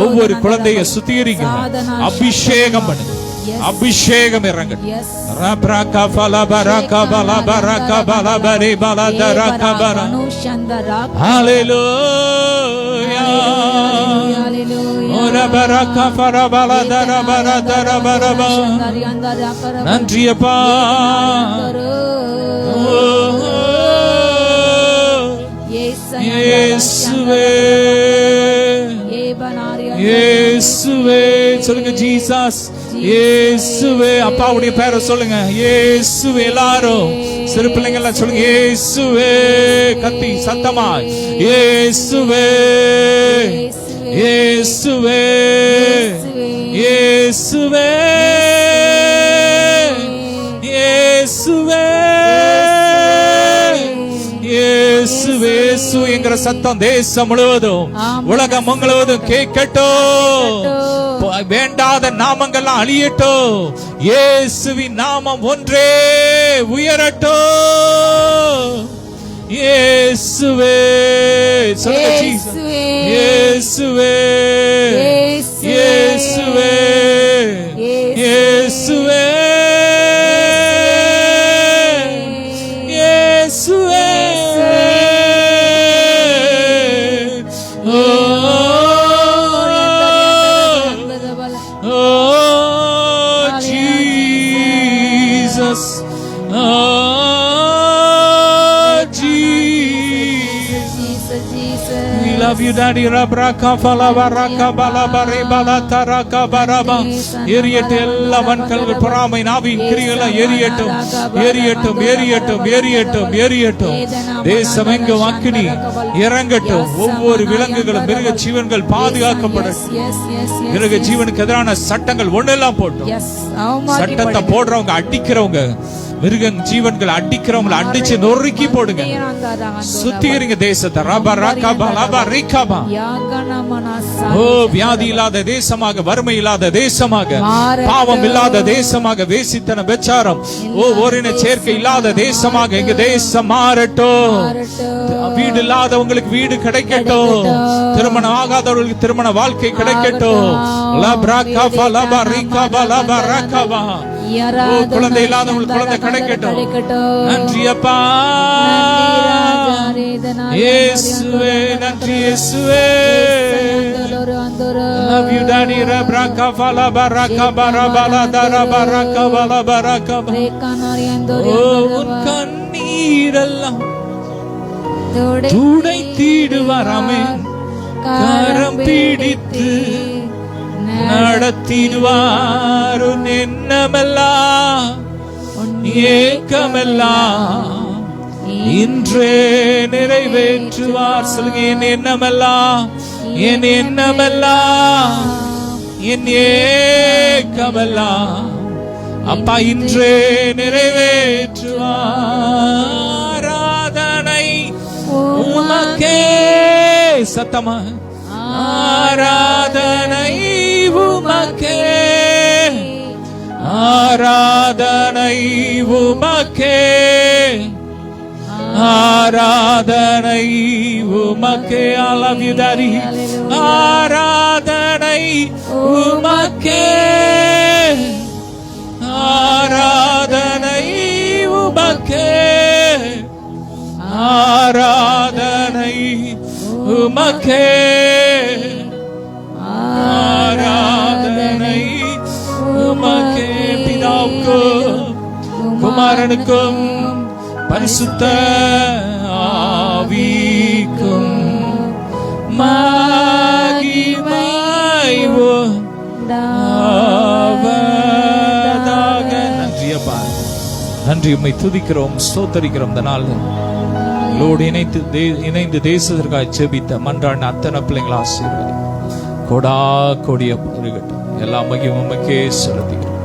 ஒவ்வொரு குழந்தைய சுத்திகரிங்க. அபிஷேகம் பண்ணுங்க. அபிஷேகம் இறங்கட்டும். நன்றியப்பா. இயேசுவே இயேசுவே சொல்லுங்க ஜீசஸ் இயேசுவே. அப்பாவுடைய பேரை சொல்லுங்க இயேசுவே. எல்லாரும் சிறு பிள்ளைங்க எல்லாம் சொல்லுங்க இயேசுவே. கத்தி சத்தமா இயேசுவே இயேசுவே இயேசுவே இயேசுவே இயேசுவே. இயேசு என்கிற சத்தம் தேசம் முழுவதும் உலகம் முழுவதும் கேட்கட்டும். வேண்டாத நாமங்கள்லாம் அழியட்டும். இயேசுவின் நாமம் ஒன்றே உயரட்டும். இயேசுவே சொல்லுங்க ஜீசஸ் இயேசுவே இயேசுவே இயேசுவே இயேசுவே. Love you daddy rabraka fala baraka bala bare bala taraka baraba eriyette ella vankalgal poramai naavin kiriyala eriyattum eriyattum eriyattum eriyattum eriyattum தேசம் எங்கும் அக்கினி இறங்கட்டும். ஒவ்வொரு விலங்குகளும் மிருக ஜீவன்கள் பாதுகாக்கப்படட்டும். மிருக ஜீவனுக்கு எதிரான சட்டங்கள் ஒண்ணெல்லாம் போட்டும். சட்டத்தை போடுறவங்க அடிக்கிறவங்க மிருக ஜீவன்கள் அடிக்கிறவங்களை அடிச்சு நொறுக்கி போடுங்க. சுத்திகரிங்க தேசத்தை. ஓ வியாதி இல்லாத தேசமாக, வறுமை இல்லாத தேசமாக, பாவம் இல்லாத தேசமாக, வேசித்தன விபச்சாரம் ஓரின சேர்க்கை இல்லாத தேசமாக எங்க தேசம் மாறட்டும். வீடு இல்லாதவங்களுக்கு வீடு கிடைக்கட்டும். திருமணம் ஆகாதவர்களுக்கு திருமண வாழ்க்கை கிடைக்கட்டும். குழந்தை இல்லாதவங்களுக்கு குழந்தை கிடைக்கட்டும். நன்றி அப்பா இயேசுவே. நன்றி இயேசுவே. Love you daddy rabraka fala baraka barabala darabaraka bala baraka. உன் கண்ணீரெல்லாம் துடைத்திடுவாராமே. கரம் பிடித்து நடத்திடுவார். உன் எண்ணமெல்லாம் ஏக்கமெல்லாம் இன்றே நிறைவேற்றுவார். சொல்லுங்க என் எண்ணமெல்லாம் என் எண்ணமெல்லாம் என் ஏக்கமெல்லாம் அப்பா இன்றே நிறைவேற்றுவார். ஆராதனை உமக்கே. சத்தமா ஆராதனை உமக்கே. ஆராதனை உமக்கே. ஆராதனை உமக்கே. I love you daddy. ஆராதனை உமக்கே. ஆராதனை உமக்கே. ஆராதனை உமக்கே. ஆராதனை உமக்கே. பிதாவுக்கும் குமாரனுக்கும் பரிசுத்த ஆவிக்கும் மகிமை உண்டாவதாக. நன்றி அப்பா, நன்றி. உம்மை துதிக்கிறோம், ஸ்தோத்தரிக்கிறோம். இந்த நாள் லோடு இணைந்து தேசத்திற்காக ஜெபித்த மன்றாடின அத்தனை பிள்ளைங்களை ஆசீர்வதி. கொடா கொடிய இருக்கட்டும். எல்லா மகிமையும் உமக்கே செலுத்துகிறோம்.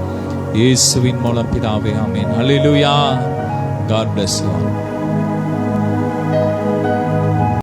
இயேசுவின் மூலம் பிதாவே, ஆமென். ஹல்லேலூயா. God bless you all.